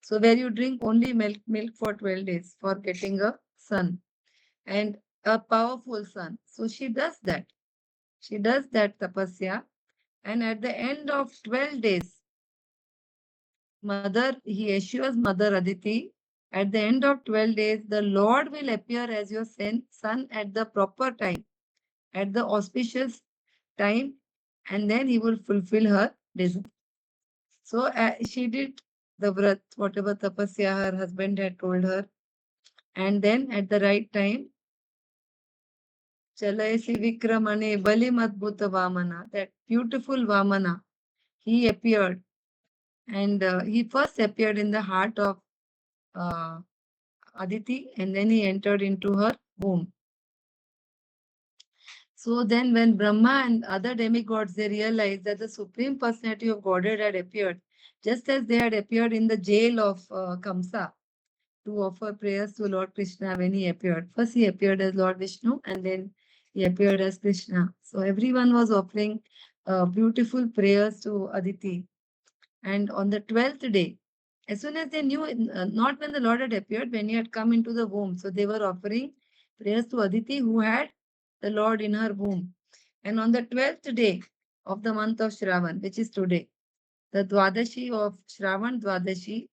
So where you drink only milk for 12 days for getting a son and a powerful son. So she does that. She does that tapasya, and at the end of 12 days, he assures Mother Aditi, at the end of 12 days, the Lord will appear as your son at the proper time, at the auspicious time, and then he will fulfill her desire. So she did the vrat, whatever tapasya her husband had told her, and then at the right time, Chalayasi Vikramane Balimadbhuta Vamana, that beautiful Vamana, he appeared. And he first appeared in the heart of uh, Aditi, and then he entered into her womb. So then when Brahma and other demigods, they realized that the Supreme Personality of Godhead had appeared, just as they had appeared in the jail of Kamsa to offer prayers to Lord Krishna when he appeared. First he appeared as Lord Vishnu, and then he appeared as Krishna. So everyone was offering beautiful prayers to Aditi. And on the 12th day, as soon as they knew, not when the Lord had appeared, when he had come into the womb. So they were offering prayers to Aditi, who had the Lord in her womb. And on the 12th day of the month of Shravan, which is today, the Dwadashi of Shravan Dwadashi.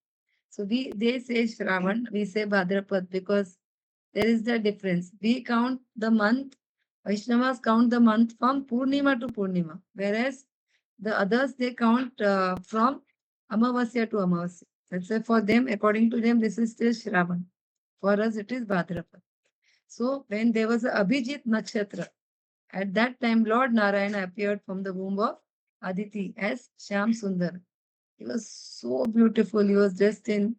So they say Shravan, we say Bhadrapad, because there is the difference. We count the month, Vaishnavas count the month from Purnima to Purnima, whereas the others, they count from Amavasya to Amavasya. That's why for them, according to them, this is still Shravan. For us, it is Bhadrapad. So when there was a Abhijit Nakshatra, at that time, Lord Narayana appeared from the womb of Aditi as Shyam Sundar. He was so beautiful. He was dressed in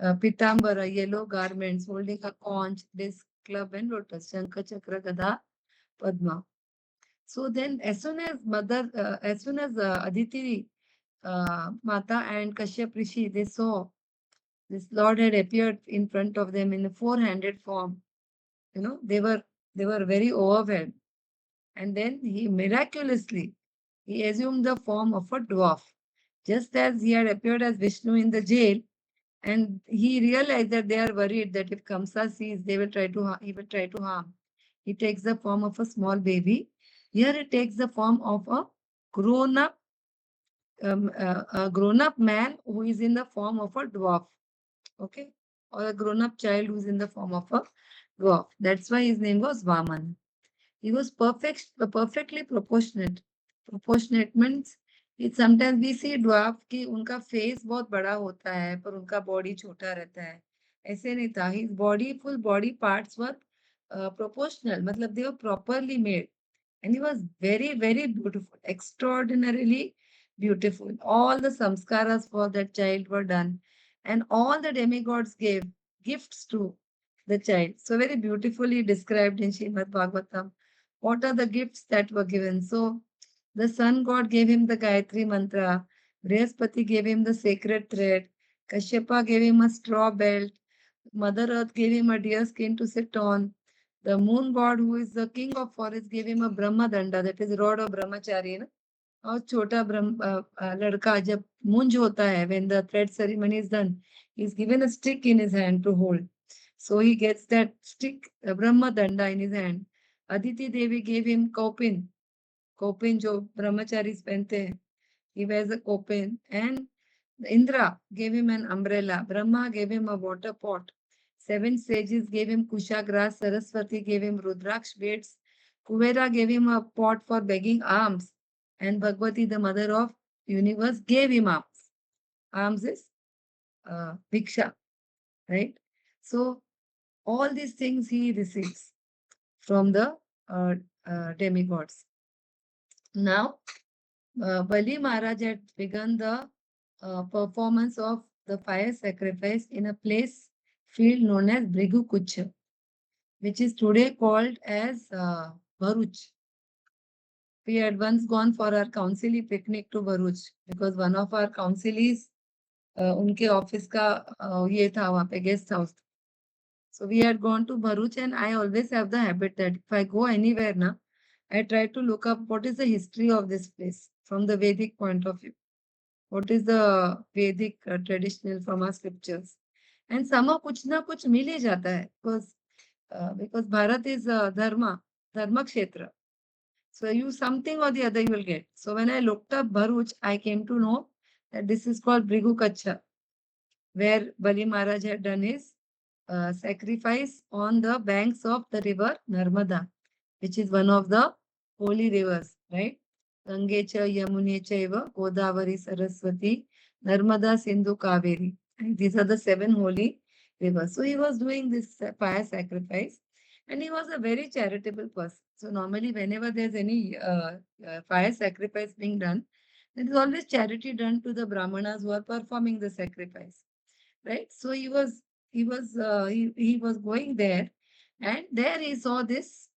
pitambara, yellow garments, holding a conch, disc, club, and lotus, Shankha, Chakra, Gada, Padma. So then, as soon as Aditi Mata and Kashyap Rishi, they saw this Lord had appeared in front of them in a four-handed form. You know, they were very overwhelmed. And then he miraculously, he assumed the form of a dwarf, just as he had appeared as Vishnu in the jail. And he realized that they are worried that if Kamsa sees, he will try to harm. He takes the form of a small baby. Here it takes the form of a grown-up man who is in the form of a dwarf, okay, or a grown-up child who is in the form of a dwarf. That's why his name was Vaman. He was perfectly proportionate. Proportionate means it sometimes we see dwarf कि उनका face बहुत बड़ा होता है पर उनका body छोटा रहता है. ऐसे नहीं था. His full body parts were proportional. मतलब they were properly made. And he was very, very beautiful, extraordinarily beautiful. All the samskaras for that child were done. And all the demigods gave gifts to the child. So very beautifully described in Srimad Bhagavatam. What are the gifts that were given? So the sun god gave him the Gayatri mantra. Brihaspati gave him the sacred thread. Kashyapa gave him a straw belt. Mother Earth gave him a deer skin to sit on. The moon god, who is the king of forests, gave him a Brahma Danda, that is rod of brahmachari. और छोटा लड़का जब मुंज होता है, when the thread ceremony is done, he is given a stick in his hand to hold. So he gets that stick, Brahma Danda, in his hand. Aditi Devi gave him kaupin जो brahmacharis पहनते हैं. He wears a kaupin. And Indra gave him an umbrella. Brahma gave him a water pot. 7 sages gave him kusha grass. Saraswati gave him rudraksh beads. Kuvera gave him a pot for begging alms. And Bhagwati, the mother of universe, gave him alms. Alms is bhiksha, right? So all these things he receives from the demigods. Now, Bali Maharaj had begun the performance of the fire sacrifice in a field known as Brigu Kucha, which is today called as Bharuch. We had once gone for our council picnic to Bharuch because one of our councilies, उनके office का ये था वहाँ पे guest house. So we had gone to Bharuch, and I always have the habit that if I go anywhere now, I try to look up what is the history of this place from the Vedic point of view. What is the Vedic traditional from our scriptures? And somehow कुछ ना कुछ मिल ही जाता है because Bharat is dharma kshetra. So you something or the other you will get. So when I looked up Bharuch, I came to know that this is called Brigu Kacha, where Bali Maharaj had done his sacrifice on the banks of the river Narmada, which is one of the holy rivers, right? Gange cha Yamune chaiva Godavari Saraswati Narmada Sindhu Kaveri. And these are the 7 holy rivers. So he was doing this fire sacrifice, and he was a very charitable person. So normally whenever there's any fire sacrifice being done, there is always charity done to the brahmanas who are performing the sacrifice, right? So he was going there, and there he saw this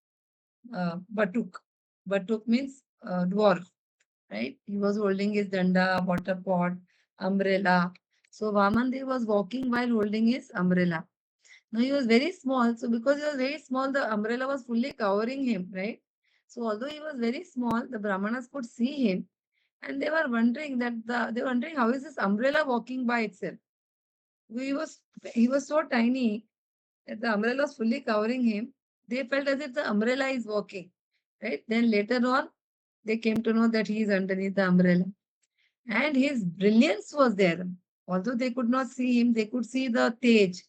batuk. Batuk means dwarf, right? He was holding his danda, water pot, umbrella. So Vaman Dev was walking while holding his umbrella. Now he was very small, so because he was very small, the umbrella was fully covering him, right? So although he was very small, the brahmanas could see him, and they were wondering how is this umbrella walking by itself. He was so tiny that the umbrella was fully covering him. They felt as if the umbrella is walking, right? Then later on, they came to know that he is underneath the umbrella. And his brilliance was there. Although they could not see him, they could see the tej.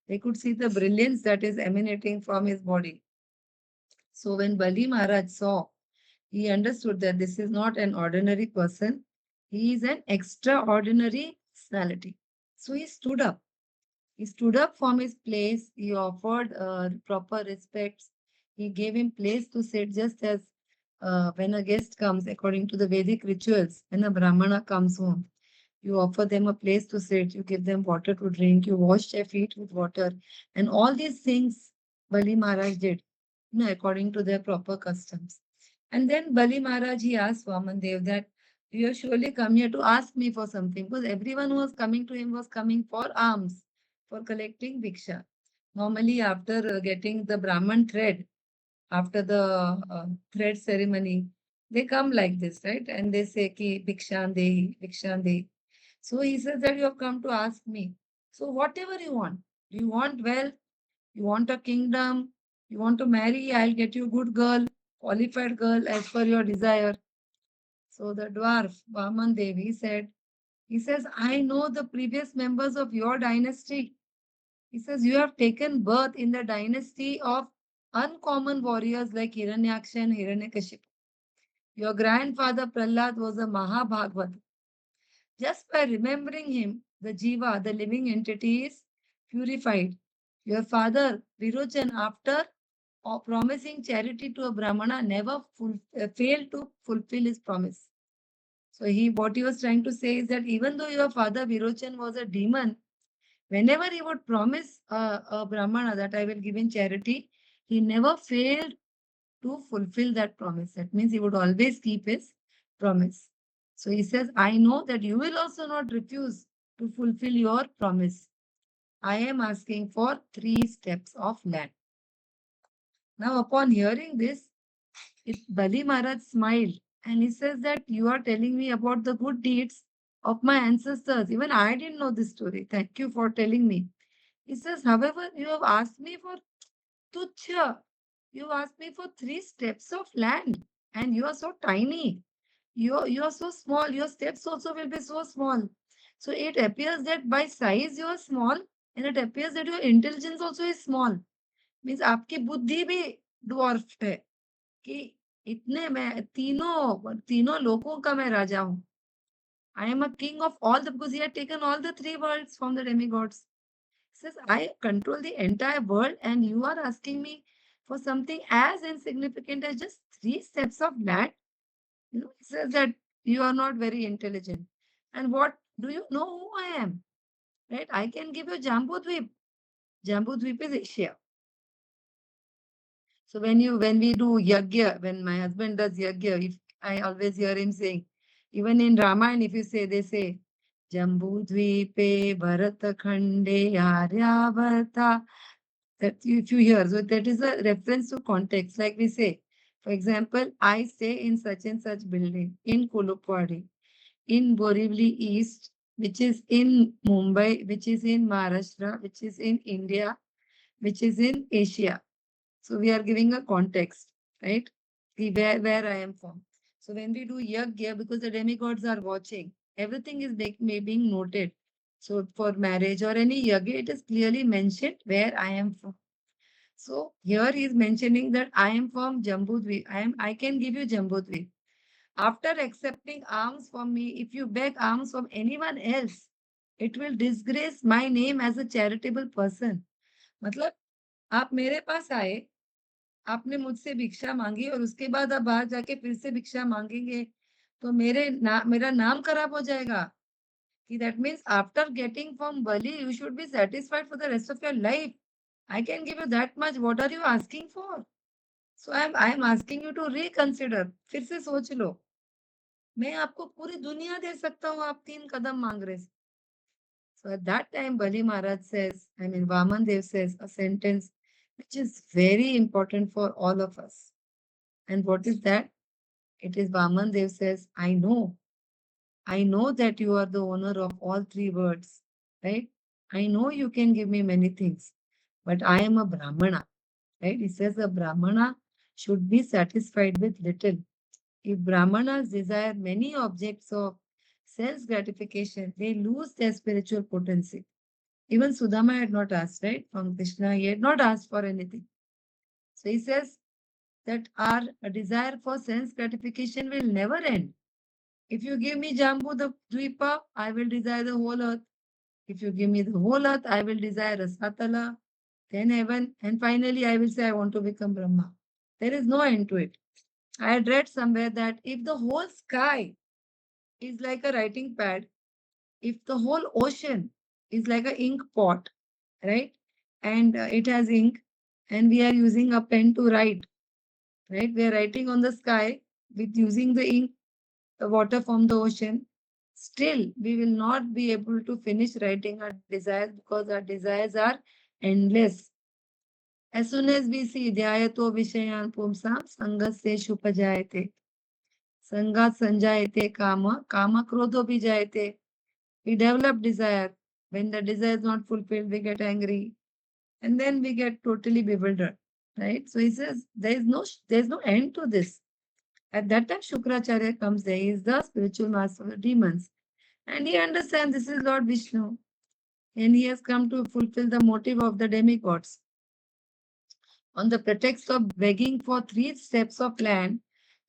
They could see the brilliance that is emanating from his body. So when Bali Maharaj saw, he understood that this is not an ordinary person. He is an extraordinary personality. So he stood up. He stood up from his place. He offered proper respects. He gave him place to sit, just as when a guest comes, according to the Vedic rituals, when a Brahmana comes home, you offer them a place to sit, you give them water to drink, you wash their feet with water, and all these things Bali Maharaj did, according to their proper customs. And then Bali Maharaj, he asked Vaman Dev that you have surely come here to ask me for something, because everyone who was coming to him was coming for alms, for collecting bhiksha. Normally, after getting the Brahman thread, after the thread ceremony, they come like this, right? And they say, Ki bhikshan dehi, bhikshan dehi. So he says that you have come to ask me. So whatever you want, you want wealth, you want a kingdom, you want to marry, I'll get you a good girl, qualified girl as per your desire. So the dwarf, Vaman Devi he says, I know the previous members of your dynasty. He says, you have taken birth in the dynasty of uncommon warriors like Hiranyaksha and Hiranyakashipu. Your grandfather Prahlad was a Mahabhagavad. Just by remembering him, the Jiva, the living entity, is purified. Your father, Virochan, after promising charity to a Brahmana, never failed to fulfill his promise. So what he was trying to say is that even though your father Virochan was a demon, whenever he would promise a Brahmana that I will give in charity, he never failed to fulfill that promise. That means he would always keep his promise. So he says, I know that you will also not refuse to fulfill your promise. I am asking for 3 steps of land. Now, upon hearing this, Bali Maharaj smiled and he says that you are telling me about the good deeds of my ancestors. Even I didn't know this story. Thank you for telling me. He says, however, you have asked me for tuchya. You asked me for 3 steps of land and you are so tiny. You are so small. Your steps also will be so small. So it appears that by size you are small and it appears that your intelligence also is small. Means आपकी बुद्धि भी dwarfed है कि इतने मैं तीनों लोगों का मैं राजा हूँ. I am a king of all because he had taken all the 3 worlds from the demigods. He says, I control the entire world and you are asking me for something as insignificant as just 3 steps of land. He says that you are not very intelligent. And what do you know who I am? Right? I can give you Jambudvip. Jambudvip is Asia. So when we do yagya, when my husband does yagya, if I always hear him saying. Even in Ramayana, if you say, they say, Jambu Dvipe Bharata Khande Aryavata. That if you hear, so that is a reference to context. Like we say, for example, I stay in such and such building in Kulupwadi, in Borivali East, which is in Mumbai, which is in Maharashtra, which is in India, which is in Asia. So we are giving a context, right? Where I am from. So when we do yagya, because the demigods are watching, everything is being noted. So for marriage or any yagya, it is clearly mentioned where I am from. So here he is mentioning that I am from Jambudvi. I can give you Jambudvi. After accepting alms from me, if you beg alms from anyone else, it will disgrace my name as a charitable person. मतलब आप मेरे पास आए, आपने मुझसे भिक्षा मांगी और उसके बाद आप बाहर जाके फिर से भिक्षा मांगेंगे, तो मेरा नाम खराब हो जाएगा. कि that means after getting from Bali, you should be satisfied for the rest of your life. I can give you that much. What are you asking for? So I am asking you to reconsider. फिर से सोच लो. मैं आपको पूरी दुनिया दे सकता हूँ, आप 3 कदम मांग रहे. So at that time, Bali Maharaj says, Vaman Dev says a sentence which is very important for all of us. And what is that? It is Vaman Dev says, I know that you are the owner of all 3 words, right? I know you can give me many things, but I am a Brahmana, right? He says a Brahmana should be satisfied with little. If Brahmanas desire many objects of sense gratification, they lose their spiritual potency. Even Sudama had not asked, right? From Krishna, he had not asked for anything. So he says that our desire for sense gratification will never end. If you give me Jambu, the Dvipa, I will desire the whole earth. If you give me the whole earth, I will desire a Satala, then heaven, and finally I will say I want to become Brahma. There is no end to it. I had read somewhere that if the whole sky is like a writing pad, if the whole ocean is like an ink pot, right? And it has ink, and we are using a pen to write, right? We are writing on the sky with using the ink, the water from the ocean. Still, we will not be able to finish writing our desires because our desires are endless. As soon as we see Dhyayato Vishayan Pumsam Sangasya Shupajayate. Sangat Sanjayate Kama, Kama Krodho Vijayate. We develop desire. When the desire is not fulfilled, we get angry. And then we get totally bewildered. Right? So he says there is no end to this. At that time, Shukracharya comes there. He is the spiritual master of the demons. And he understands this is Lord Vishnu. And he has come to fulfill the motive of the demigods. On the pretext of begging for 3 steps of land,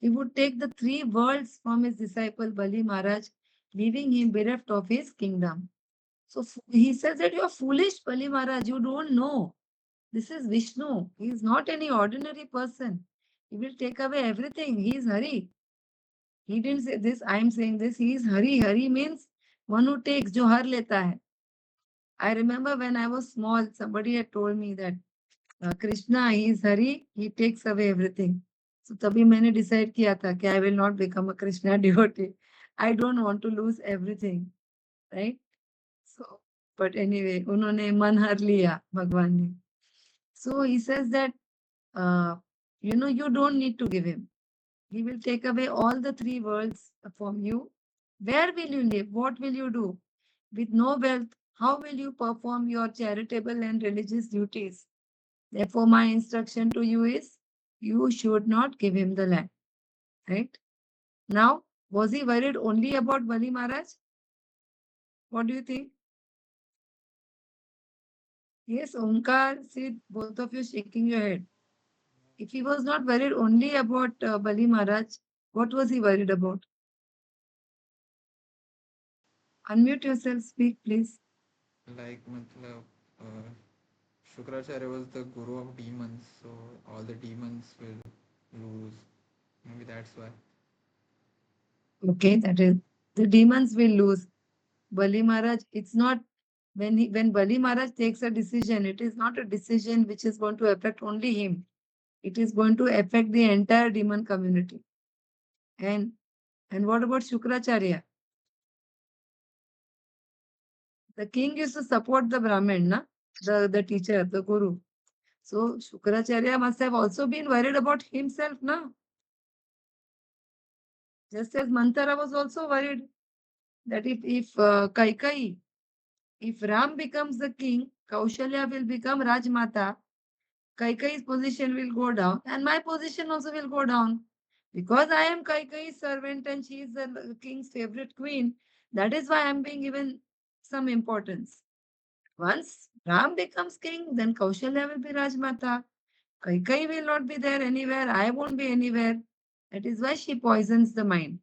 he would take the 3 worlds from his disciple Bali Maharaj, leaving him bereft of his kingdom. So he says that you are foolish, Bali Maharaj. You don't know. This is Vishnu. He is not any ordinary person. He will take away everything. He is Hari. He didn't say this. I am saying this. He is Hari. Hari means one who takes, jo har leta hai. I remember when I was small, somebody had told me that Krishna, he is Hari, he takes away everything. So तभी मैंने decide किया था कि I will not become a Krishna devotee. I don't want to lose everything, right? So, but anyway, उन्होंने मन हर लिया भगवान ने. So he says that, you don't need to give him. He will take away all the 3 worlds from you. Where will you live? What will you do? With no wealth, how will you perform your charitable and religious duties? Therefore, my instruction to you is, you should not give him the land. Right? Now, was he worried only about Bali Maharaj? What do you think? Yes, Omkar, see both of you shaking your head. If he was not worried only about Bali Maharaj, what was he worried about? Unmute yourself, speak, please. Like, matlab, uh, Shukracharya was the guru of demons, so all the demons will lose. Maybe that's why. Okay, that is, the demons will lose. Bali Maharaj, it's not, when Bali Maharaj takes a decision, it is not a decision which is going to affect only him. It is going to affect the entire demon community. And what about Shukracharya? The king used to support the Brahmin, na? The teacher, the guru. So Shukracharya must have also been worried about himself, na? Just as Mantara was also worried that if Kaikai, if Ram becomes the king, Kaushalya will become Rajmata, Kaikai's position will go down, and my position also will go down. Because I am Kaikai's servant and she is the king's favorite queen, that is why I am being given some importance. Once Ram becomes king, then Kaushalya will be Rajmata. Kaikai will not be there anywhere. I won't be anywhere. That is why she poisons the mind.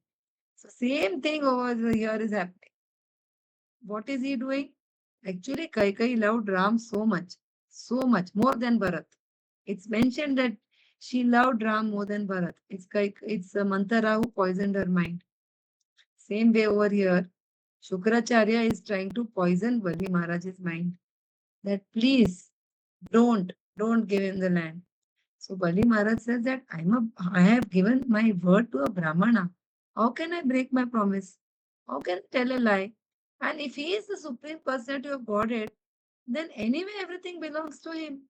So same thing over here is happening. What is he doing? Actually, Kaikai loved Ram so much, more than Bharat. It's mentioned that she loved Ram more than Bharat. It's Mantara who poisoned her mind. Same way over here, Shukracharya is trying to poison Bali Maharaj's mind. That please don't give him the land. So Bali Maharaj says that I have given my word to a Brahmana. How can I break my promise? How can I tell a lie? And if he is the supreme personality of Godhead, then anyway everything belongs to him.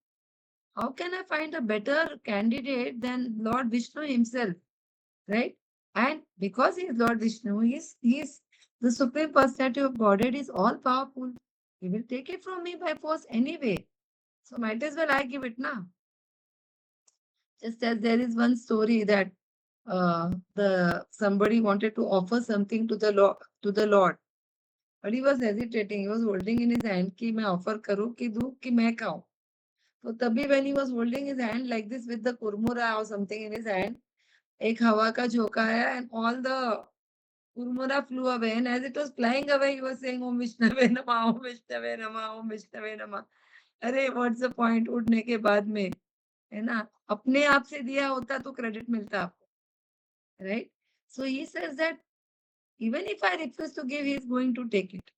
How can I find a better candidate than Lord Vishnu himself? Right? And because he is Lord Vishnu, he is the supreme personality of Godhead, is all powerful. He will take it from me by force anyway. So might as well I give it now. Just as there is one story that the somebody wanted to offer something to the Lord, but he was hesitating. He was holding in his hand कि मैं offer करूँ कि दूँ कि मैं खाऊं. So तभी when he was holding his hand like this with the kurmura or something in his hand, एक हवा का झोंका आया and all the kurmura flew away, and as it was flying away, he was saying Om Vishnave Namah, Om Vishnave Namah, Om Vishnave Namah. अरे what's the point उड़ने के बाद में, है ना? अपने आप से दिया होता तो क्रेडिट मिलता आपको. Right? So he says that even if I refuse to give, he is going to take it.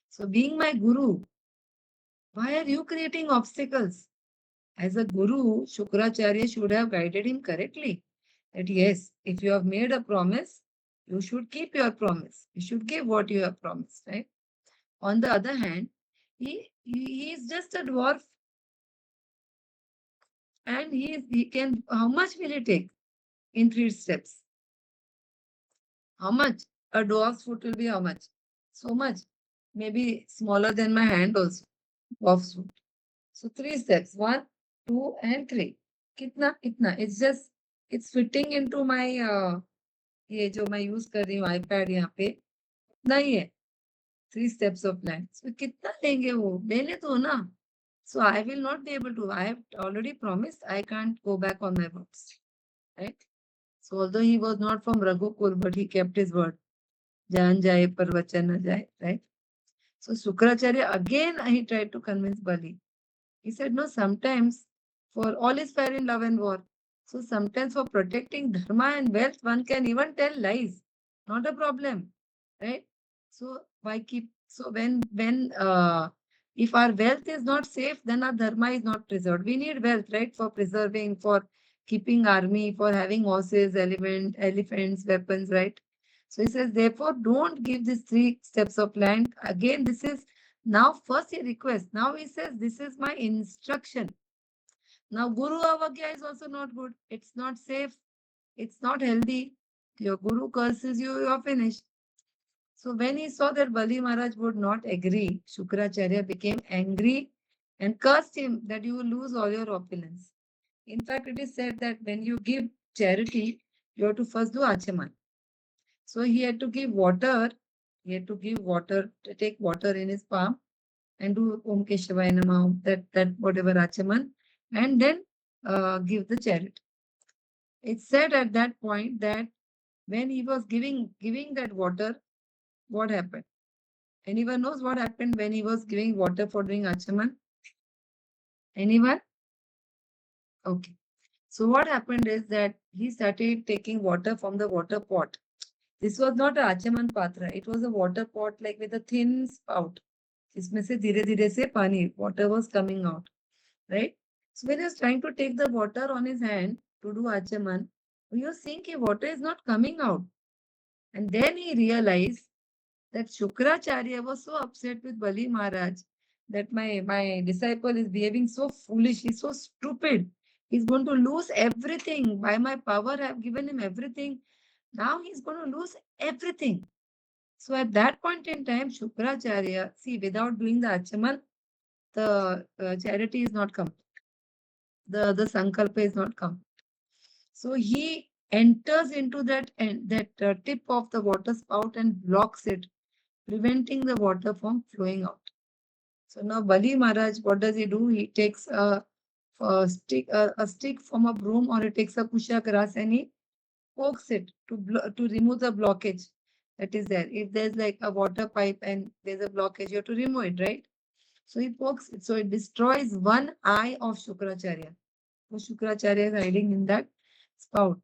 So being my guru, why are you creating obstacles? As a guru, Shukracharya should have guided him correctly. That yes, if you have made a promise, you should keep your promise. You should give what you have promised, right? On the other hand, he is just a dwarf, and he can, how much will he take in 3 steps? How much? A dwarf's foot will be how much? So much. Maybe smaller than my hand also. Dwarf's foot. So 3 steps. 1, 2, and 3. Kitna? Itna. It's just, it's fitting into my, ये जो मैं use कर रही हूँ iPad यहाँ पे, इतना ही है. 3 steps of plan. So कितना लेंगे वो? लेने तो ना. So I will not be able to. I have already promised. I can't go back on my words. Right? So although he was not from Raghukul, but he kept his word. Jan jaye par vachan na jaye, right? So Shukracharya again he tried to convince Bali. He said, no, sometimes for all is fair in love and war. So sometimes for protecting dharma and wealth, one can even tell lies. Not a problem, right? So why keep, so when if our wealth is not safe, then our dharma is not preserved. We need wealth, right? For preserving, for keeping army, for having horses, elephants, weapons, right? So he says, therefore, don't give these 3 steps of land. Again, this is now first he requests. Now he says, this is my instruction. Now Guru Avagya is also not good. It's not safe. It's not healthy. Your Guru curses you, you are finished. So when he saw that Bali Maharaj would not agree, Shukracharya became angry and cursed him that you will lose all your opulence. In fact, it is said that when you give charity, you have to first do achaman. So he had to give water. He had to give water, to take water in his palm and do Om Keshavaya Namah, that whatever achaman, and then give the charity. It's said at that point that when he was giving that water, what happened? Anyone knows what happened when he was giving water for doing achaman? Anyone? Okay. So what happened is that he started taking water from the water pot. This was not a achaman patra. It was a water pot like with a thin spout. इसमें से धीरे धीरे से पानी, water was coming out, right? So when he was trying to take the water on his hand to do achaman, You think water is not coming out. And then he realized that Shukracharya was so upset with Bali Maharaj that my disciple is behaving so foolish, he's so stupid. He's going to lose everything. By my power, I have given him everything. Now he's going to lose everything. So at that point in time, Shukracharya, see, without doing the achaman, the charity is not come. The sankalpa is not come. So he enters into that tip of the water spout and blocks it, preventing the water from flowing out. So now Bali Maharaj, what does he do? He takes a stick from a broom, or he takes a kusha grass and he pokes it to remove the blockage that is there. If there's like a water pipe and there's a blockage, you have to remove it, right? So he pokes it. So it destroys one eye of Shukracharya. So Shukracharya is hiding in that spout.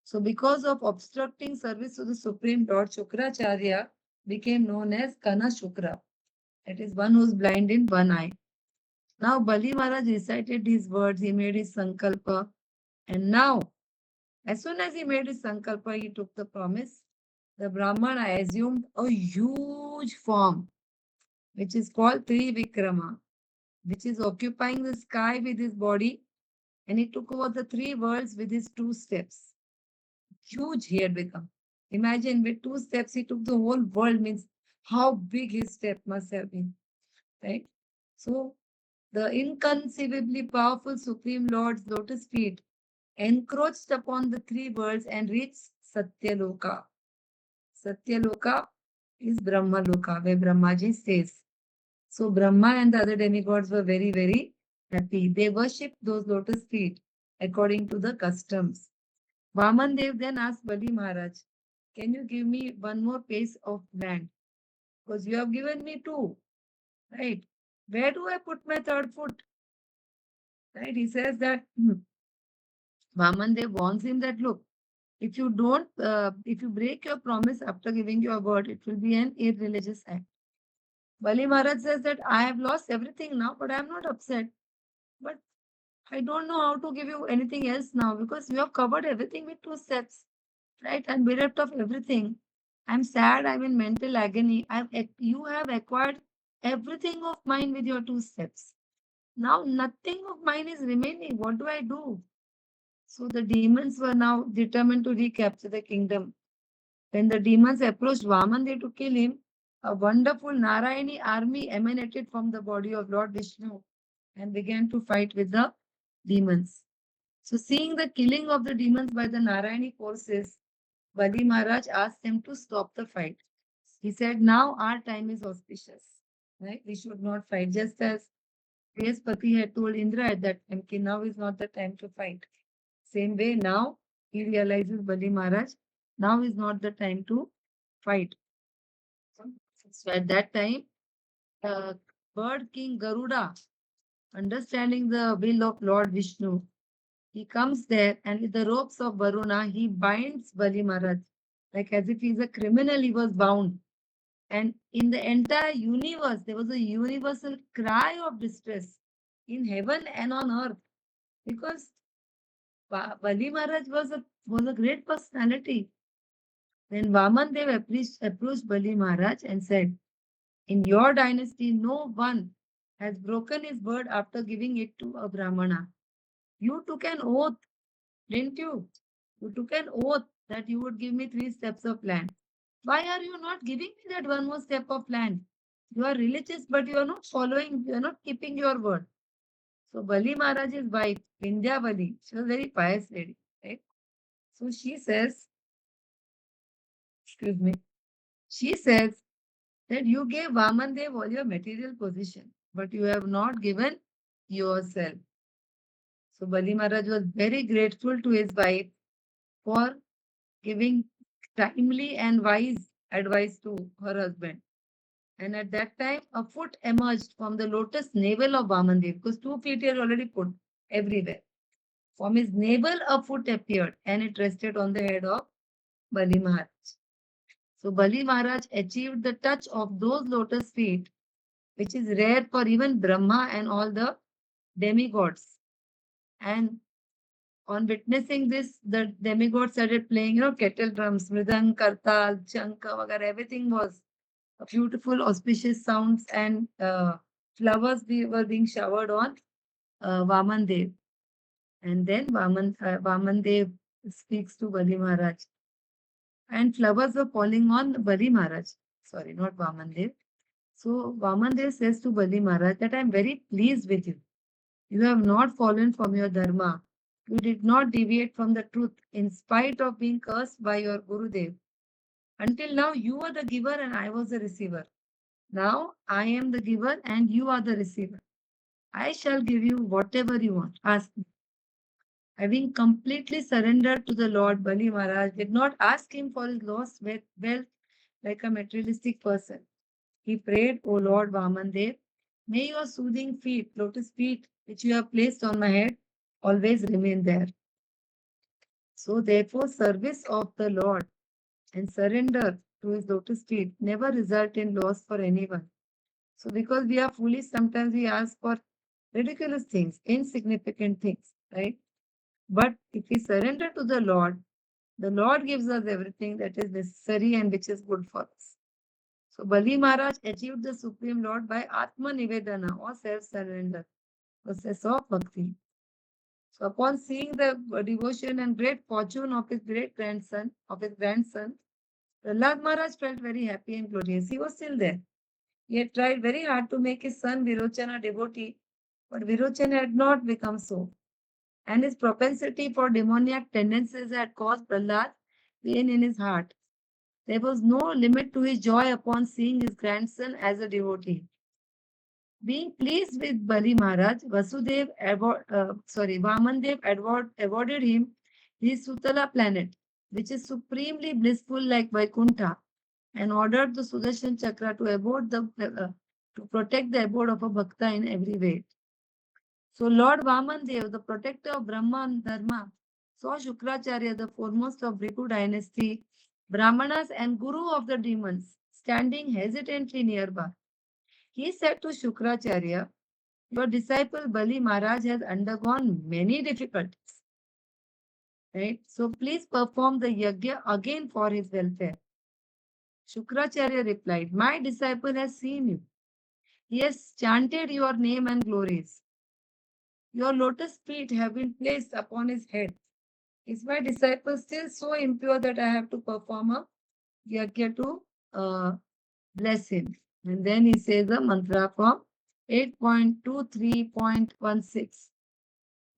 So because of obstructing service to the Supreme Lord, Shukracharya became known as Kana Shukra. That is one who is blind in one eye. Now Bali Maharaj recited these words, he made his sankalpa, and now, as soon as he made his sankalpa, he took the promise. The Brahmana assumed a huge form, which is called Trivikrama, which is occupying the sky with his body, and he took over the three worlds with his 2 steps. Huge he had become. Imagine with 2 steps, he took the whole world, means how big his step must have been, right? So, the inconceivably powerful Supreme Lord's lotus feet encroached upon the three worlds and reached Satyaloka. Satyaloka is Brahmaloka, where Brahmaji stays. So Brahma and the other demigods were very, very happy. They worshipped those lotus feet according to the customs. Vaman Dev then asked Bali Maharaj, can you give me one more piece of land? Because you have given me two, right? Where do I put my third foot? Right? He says that Vaman Dev warns him that look, if you break your promise after giving your word, it will be an irreligious act. Bali Maharaj says that I have lost everything now, but I am not upset. But I don't know how to give you anything else now because you have covered everything with 2 steps, right? I'm bereft of everything. I'm sad. I'm in mental agony. You have acquired everything of mine with your 2 steps. Now nothing of mine is remaining. What do I do? So the demons were now determined to recapture the kingdom. When the demons approached Vaman to kill him, a wonderful Narayani army emanated from the body of Lord Vishnu and began to fight with the demons. So, seeing the killing of the demons by the Narayani forces, Bali Maharaj asked them to stop the fight. He said, now our time is auspicious. Right? We should not fight. Just as Brihaspati had told Indra at that time, okay, now is not the time to fight. Same way, now he realizes Bali Maharaj, now is not the time to fight. So at that time, bird king Garuda, understanding the will of Lord Vishnu, he comes there and with the ropes of Varuna, he binds Bali Maharaj. Like as if he's a criminal, he was bound. And in the entire universe, there was a universal cry of distress in heaven and on earth. Because Bali Maharaj was a great personality. Then Vaman Dev approached Bali Maharaj and said, in your dynasty, no one has broken his word after giving it to a Brahmana. You took an oath, didn't you? You took an oath that you would give me 3 steps of land. Why are you not giving me that one more step of land? You are religious, but you are not following, you are not keeping your word. So Bali Maharaj's wife, Vindhya Bali, she was a very pious lady, right? So she says, excuse me, she says that you gave Vaman Dev all your material possession, but you have not given yourself. So Bali Maharaj was very grateful to his wife for giving timely and wise advice to her husband. And at that time, a foot emerged from the lotus navel of Vamandev because 2 feet he had already put everywhere. From his navel, a foot appeared and it rested on the head of Bali Maharaj. So Bali Maharaj achieved the touch of those lotus feet, which is rare for even Brahma and all the demigods. And on witnessing this, the demigod started playing, kettle drums, mridang, kartal, chanka, vagara, everything was beautiful, auspicious sounds, and flowers were being showered on Vaman Dev. And then Vaman Dev speaks to Bali Maharaj. And flowers were falling on Bali Maharaj. Sorry, not Vaman Dev. So Vaman Dev says to Bali Maharaj that I am very pleased with you. You have not fallen from your dharma. You did not deviate from the truth in spite of being cursed by your Gurudev. Until now, you were the giver and I was the receiver. Now, I am the giver and you are the receiver. I shall give you whatever you want. Ask me. Having completely surrendered to the Lord, Bali Maharaj did not ask him for his lost wealth like a materialistic person. He prayed, O Lord Vamandev, may your soothing feet, lotus feet, which you have placed on my head, always remain there. So therefore, service of the Lord and surrender to his lotus feet never result in loss for anyone. So because we are foolish, sometimes we ask for ridiculous things, insignificant things, right? But if we surrender to the Lord gives us everything that is necessary and which is good for us. So Bali Maharaj achieved the Supreme Lord by Atma Nivedana or self-surrender, process of bhakti. So upon seeing the devotion and great fortune of his grandson, Prahlad Maharaj felt very happy and glorious. He was still there. He had tried very hard to make his son Virochan a devotee, but Virochan had not become so. And his propensity for demoniac tendencies had caused Prahlad pain in his heart. There was no limit to his joy upon seeing his grandson as a devotee. Being pleased with Bali Maharaj, Vamandev awarded him his Sutala planet, which is supremely blissful like Vaikuntha, and ordered the Sudarshan Chakra to protect the abode of a bhakta in every way. So Lord Vamandev, the protector of Brahma and Dharma, saw Shukracharya, the foremost of Bhikhu dynasty, Brahmanas and Guru of the demons, standing hesitantly nearby. He said to Shukracharya, your disciple Bali Maharaj has undergone many difficulties. Right? So please perform the yajna again for his welfare. Shukracharya replied, my disciple has seen you. He has chanted your name and glories. Your lotus feet have been placed upon his head. Is my disciple still so impure that I have to perform a yajna to bless him? And then he says the mantra from 8.23.16.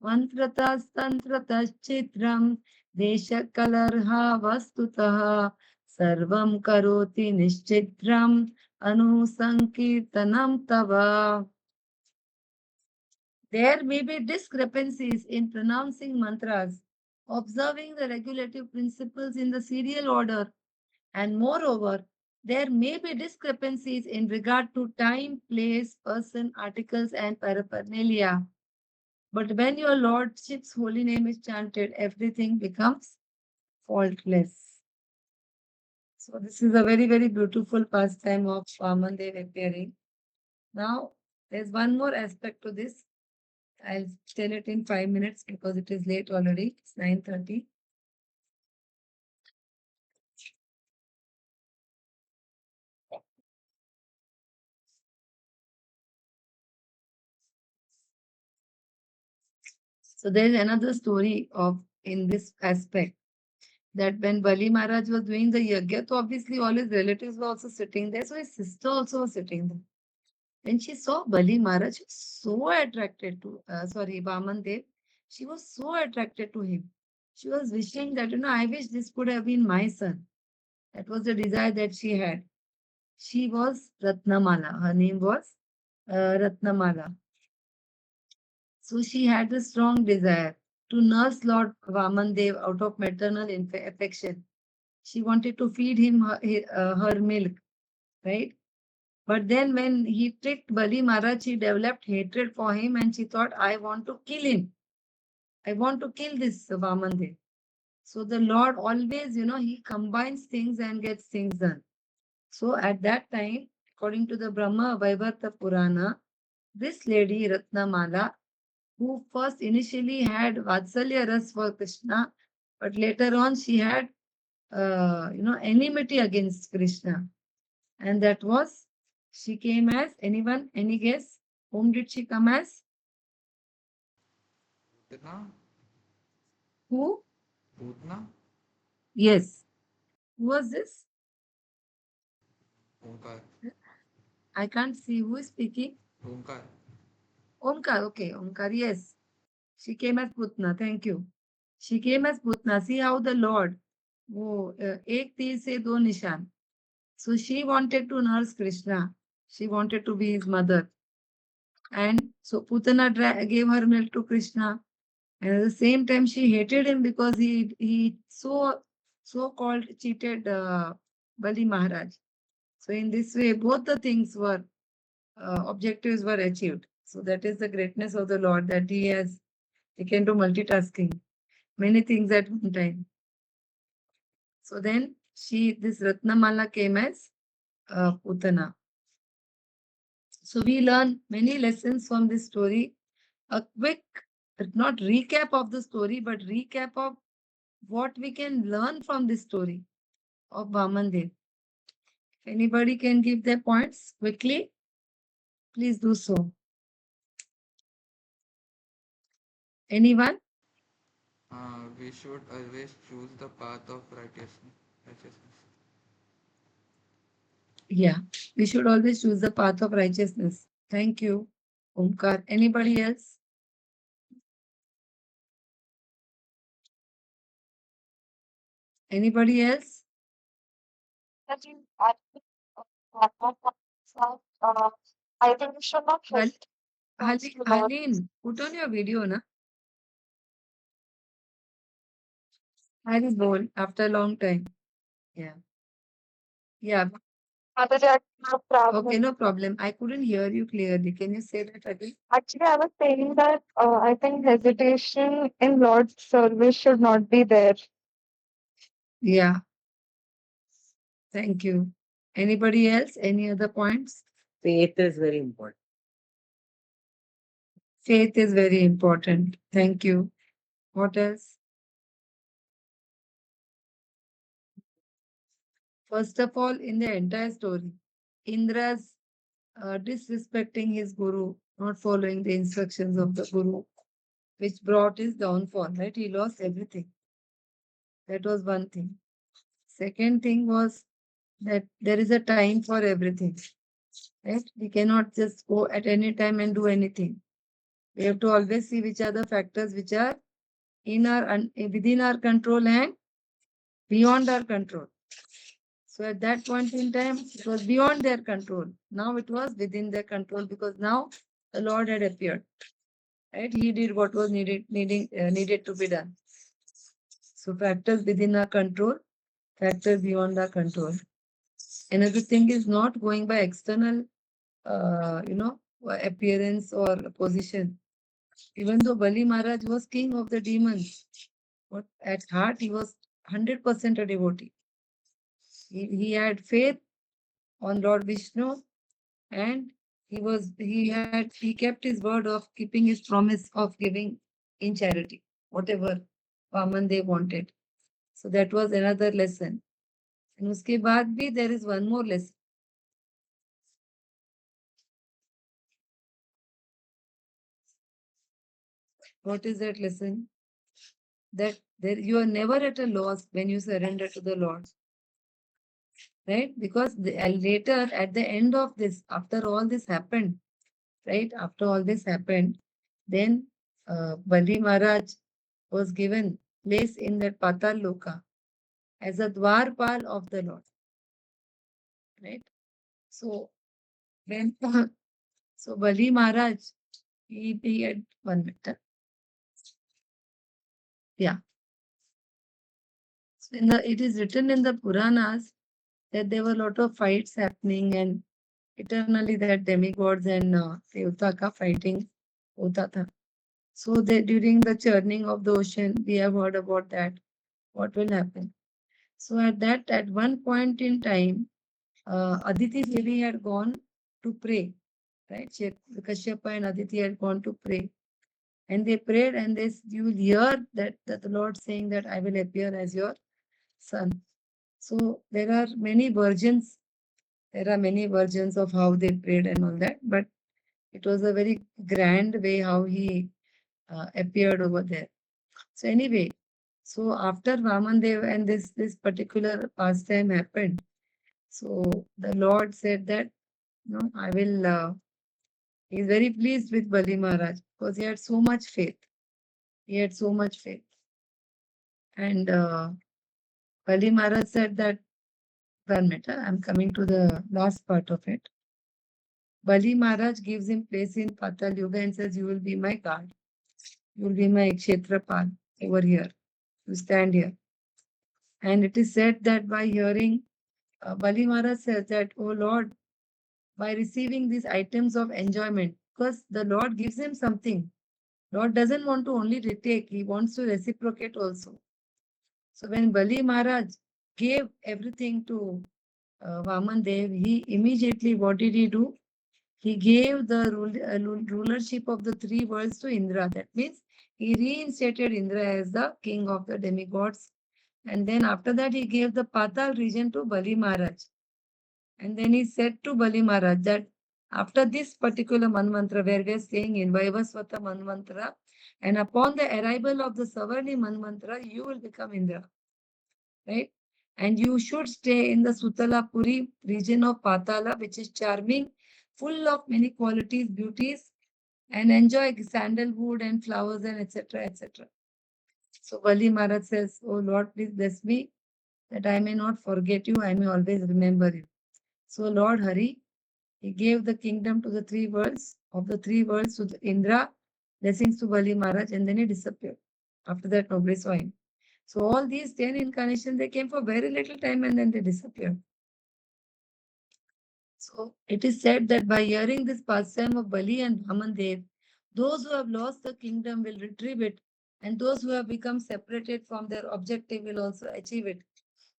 Mantratas-tantratas-chitram desha-kalarha vastutah sarvam karoti nishchitram anusankirtanam tava. There may be discrepancies in pronouncing mantras, observing the regulative principles in the serial order, and moreover, there may be discrepancies in regard to time, place, person, articles, and paraphernalia. But when your Lordship's holy name is chanted, everything becomes faultless. So this is a very, very beautiful pastime of Vamandev appearing. Now, there's one more aspect to this. I'll tell it in 5 minutes because it is late already. It's 9:30. So there is another story of in this aspect that when Bali Maharaj was doing the yajna, so obviously all his relatives were also sitting there. So his sister also was sitting there. When she saw Bali Maharaj, she was so attracted to, Vaman Dev, she was so attracted to him. She was wishing that, I wish this could have been my son. That was the desire that she had. She was Ratnamala. Her name was Ratnamala. So she had a strong desire to nurse Lord Vamandev out of maternal affection. She wanted to feed him her milk, right? But then when he tricked Bali Maharaj, she developed hatred for him and she thought, I want to kill him. I want to kill this Vamandev. So the Lord always, he combines things and gets things done. So at that time, according to the Brahma Vaivarta Purana, this lady Ratnamala who first initially had Vatsalya Ras for Krishna, but later on she had, enmity against Krishna. And that was, she came as, anyone, any guess? Whom did she come as? Putna? Who? Putna? Yes. Who was this? Omkar. I can't see who is speaking. Omkar. Omkar, okay, Omkar, yes. She came as Putna, thank you. She came as Putna. See how the Lord, ek tir se do nishan. So she wanted to nurse Krishna. She wanted to be his mother. And so Putana gave her milk to Krishna. And at the same time, she hated him because he so called cheated Bali Maharaj. So in this way, both the things were objectives were achieved. So that is the greatness of the Lord, that he can do multitasking, many things at one time. So then this Ratnamala came as Putana. So we learn many lessons from this story. A quick, not recap of the story, but recap of what we can learn from this story of Vaman Dev. If anybody can give their points quickly, please do so. Anyone? We should always choose the path of righteousness. Yeah, we should always choose the path of righteousness. Thank you, Omkar. Anybody else? Anybody else? I think I think we should not hesitate to learn. Halim, put on your video, na? Harry Bol, after a long time. Yeah. Yeah. Other than no problem. Okay, no problem. I couldn't hear you clearly. Can you say that again? Actually, I was saying that I think hesitation in Lord's service should not be there. Yeah. Thank you. Anybody else? Any other points? Faith is very important. Faith is very important. Thank you. What else? First of all, in the entire story, Indra's disrespecting his guru, not following the instructions of the guru, which brought his downfall, right? He lost everything. That was one thing. Second thing was that there is a time for everything, right? We cannot just go at any time and do anything. We have to always see which are the factors which are within our control and beyond our control. So at that point in time, it was beyond their control. Now it was within their control, because now the Lord had appeared. Right? He did what was needed to be done. So factors within our control, factors beyond our control. Another thing is not going by external, appearance or position. Even though Bali Maharaj was king of the demons, but at heart he was 100% a devotee. He had faith on Lord Vishnu, and he kept his word of keeping his promise of giving in charity whatever Vaman they wanted. So that was another lesson. And uske baad bhi there is one more lesson. What is that lesson? That you are never at a loss when you surrender to the Lord. Right? Because later, at the end of this, after all this happened, right? After all this happened, then Bali Maharaj was given place in that Patal Loka as a Dwarpal of the Lord. Right? So when so Bali Maharaj, he had 1 minute. Yeah. So it is written in the Puranas that there were a lot of fights happening, and eternally that demigods and Devtaka fighting hota tha. So during the churning of the ocean, we have heard about that. What will happen? So at one point in time, Aditi Devi had gone to pray, right? Kashyapa and Aditi had gone to pray. And they prayed, and you will hear that the Lord saying that I will appear as your son. So there are many versions. There are many versions of how they prayed and all that, but it was a very grand way how he appeared over there. So anyway, so after Vaman Dev and this particular pastime happened, so the Lord said that no, I will. He is very pleased with Bali Maharaj because he had so much faith. He had so much faith, and Bali Maharaj said that. 1 minute, I'm coming to the last part of it. Bali Maharaj gives him place in Patal Yuga and says, "You will be my guard. You will be my Kshetrapal over here. You stand here." And it is said that by hearing, Bali Maharaj says that, "Oh Lord, by receiving these items of enjoyment, because the Lord gives him something. Lord doesn't want to only retake, he wants to reciprocate also." So when Bali Maharaj gave everything to Vaman Dev, he immediately, what did he do? He gave the rulership of the three worlds to Indra. That means he reinstated Indra as the king of the demigods. And then after that, he gave the Patal region to Bali Maharaj. And then he said to Bali Maharaj that after this particular Manvantra, where we are staying in Vaivasvata Manvantra, and upon the arrival of the Savarni Manvantra, you will become Indra. Right? And you should stay in the Sutalapuri region of Patala, which is charming, full of many qualities, beauties, and enjoy sandalwood and flowers and etc. etc. So Bali Maharaj says, "Oh Lord, please bless me that I may not forget you, I may always remember you." So Lord Hari, he gave the kingdom to the three worlds, of the three worlds to Indra, blessings to Bali Maharaj, and then he disappeared. After that, nobody saw him. So all these 10 incarnations, they came for very little time and then they disappeared. So it is said that by hearing this pastime of Bali and Vaman Dev, those who have lost the kingdom will retrieve it, and those who have become separated from their objective will also achieve it.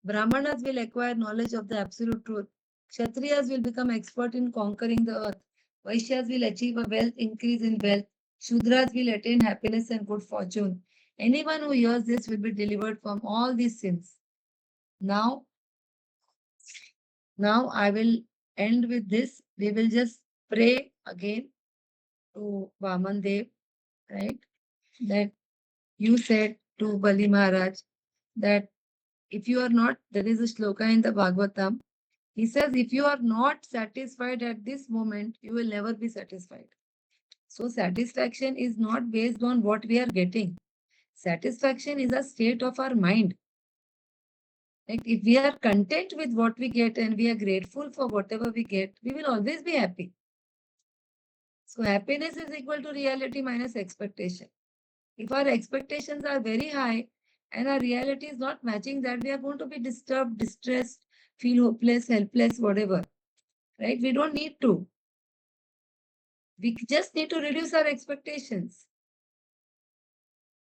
Brahmanas will acquire knowledge of the absolute truth. Kshatriyas will become expert in conquering the earth. Vaishyas will achieve a wealth increase in wealth. Shudras will attain happiness and good fortune. Anyone who hears this will be delivered from all these sins. Now I will end with this. We will just pray again to Vaman Dev, right? That you said to Bali Maharaj that if you are not, there is a shloka in the Bhagavatam. He says, if you are not satisfied at this moment, you will never be satisfied. So satisfaction is not based on what we are getting. Satisfaction is a state of our mind. Like if we are content with what we get and we are grateful for whatever we get, we will always be happy. So happiness is equal to reality minus expectation. If our expectations are very high and our reality is not matching that, we are going to be disturbed, distressed, feel hopeless, helpless, whatever. Right? We don't need to. We just need to reduce our expectations.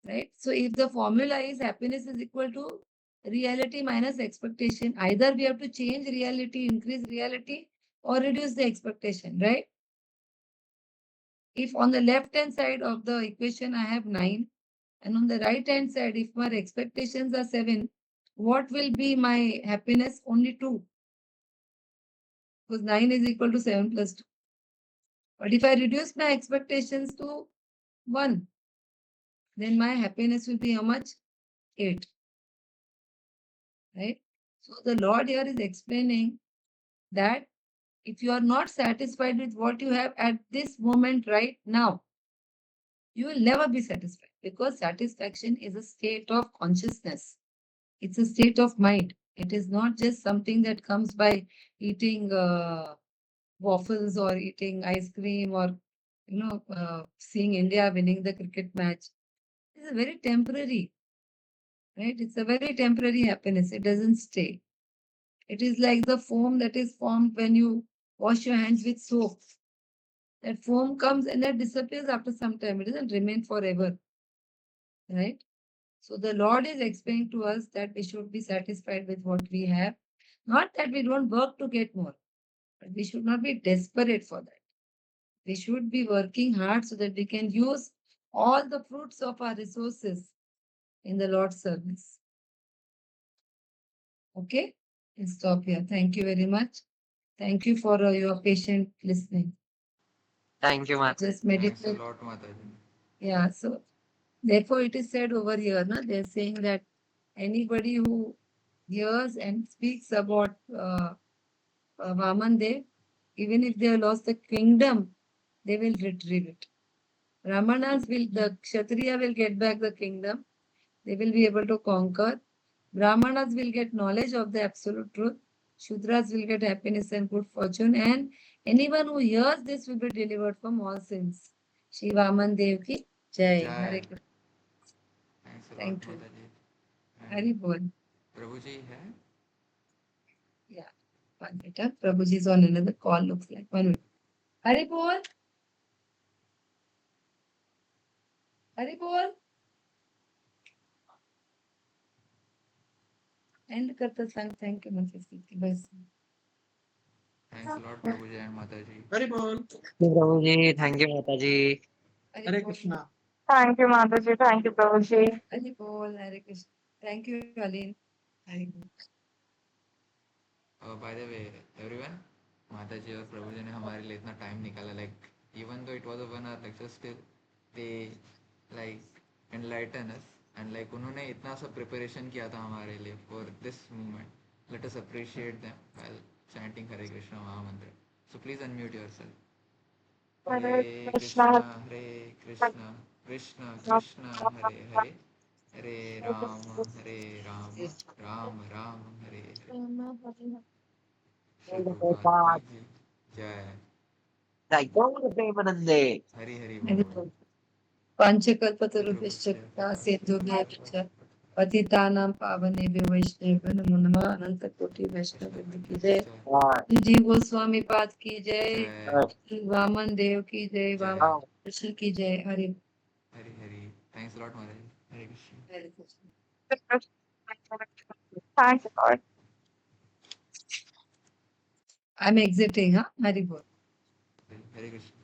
Right? So if the formula is happiness is equal to reality minus expectation, either we have to change reality, increase reality, or reduce the expectation, right? If on the left hand side of the equation I have 9, and on the right hand side, if my expectations are 7, what will be my happiness? Only 2. Because 9 is equal to 7 plus 2. But if I reduce my expectations to 1, then my happiness will be how much? 8. Right? So the Lord here is explaining that if you are not satisfied with what you have at this moment right now, you will never be satisfied, because satisfaction is a state of consciousness. It's a state of mind. It is not just something that comes by eating waffles or eating ice cream or seeing India winning the cricket match. It's a very temporary, right? It's a very temporary happiness. It doesn't stay. It is like the foam that is formed when you wash your hands with soap. That foam comes and that disappears after some time. It doesn't remain forever, right? So the Lord is explaining to us that we should be satisfied with what we have. Not that we don't work to get more, but we should not be desperate for that. We should be working hard so that we can use all the fruits of our resources in the Lord's service. Okay? I'll stop here. Thank you very much. Thank you for your patient listening. Thank you, Mataji. Just Thanks a meditate. lot, Mataji. Yeah, so therefore it is said over here, na, they're saying that anybody who hears and speaks about Vaman Dev, even if they have lost the kingdom, they will retrieve it. Brahmanas will, the Kshatriya will get back the kingdom. They will be able to conquer. Brahmanas will get knowledge of the absolute truth. Shudras will get happiness and good fortune. And anyone who hears this will be delivered from all sins. Shri Vaman Dev ki Jai. Jai. Hare Krishna. Thanks a lot, Thank you. Mataji. Hari Bol. Prabhuji hai? Yeah. 1 minute. Prabhuji is on another call, looks like. 1 minute. Hari Bol. Hari Bol. End karta sang. Thank you, Mataji. Bye. Thanks a lot, Prabhuji and Mataji. Very bol. Prabhuji, thank you, Mataji. Hare Krishna. Thank you, Mataji. Thank you, Prabhuji. Hari Bol. Hare Krishna. Thank you, Aline. Hari Bol. By the way, everyone, Mataji और प्रभुजी ने हमारे लिए इतना time निकाला, like even though it was a 1 hour lecture, still they like enlighten us and like उन्होंने इतना सा preparation किया था हमारे लिए for this moment. Let us appreciate them while chanting Hare Krishna Mahamantra. So please unmute yourself. Hare Krishna, Hare Krishna, Krishna Krishna, Hare Hare, Hare Rama, Rama Rama, Hare Hare. Shri Prabhupada की जय. Like, go to the Premanande. Hari Hari Hari बोल. Bol. Panchakल्पतरुभ्यश्च सिन्धुभ्यश्च पतितानां पावनेभ्यो वैष्णवेभ्यो नमो नमः. अनंतकोटि वैष्णव की जय. जीव गोस्वामी पाद की जय. वामन देव की जय. वामन कृष्ण की जय. Hari Hari Hari. Thanks a lot, Maharaj. Hare Krishna. Hare Krishna. Thanks, God. I'm exiting, huh? Hari Bol. Hare Krishna.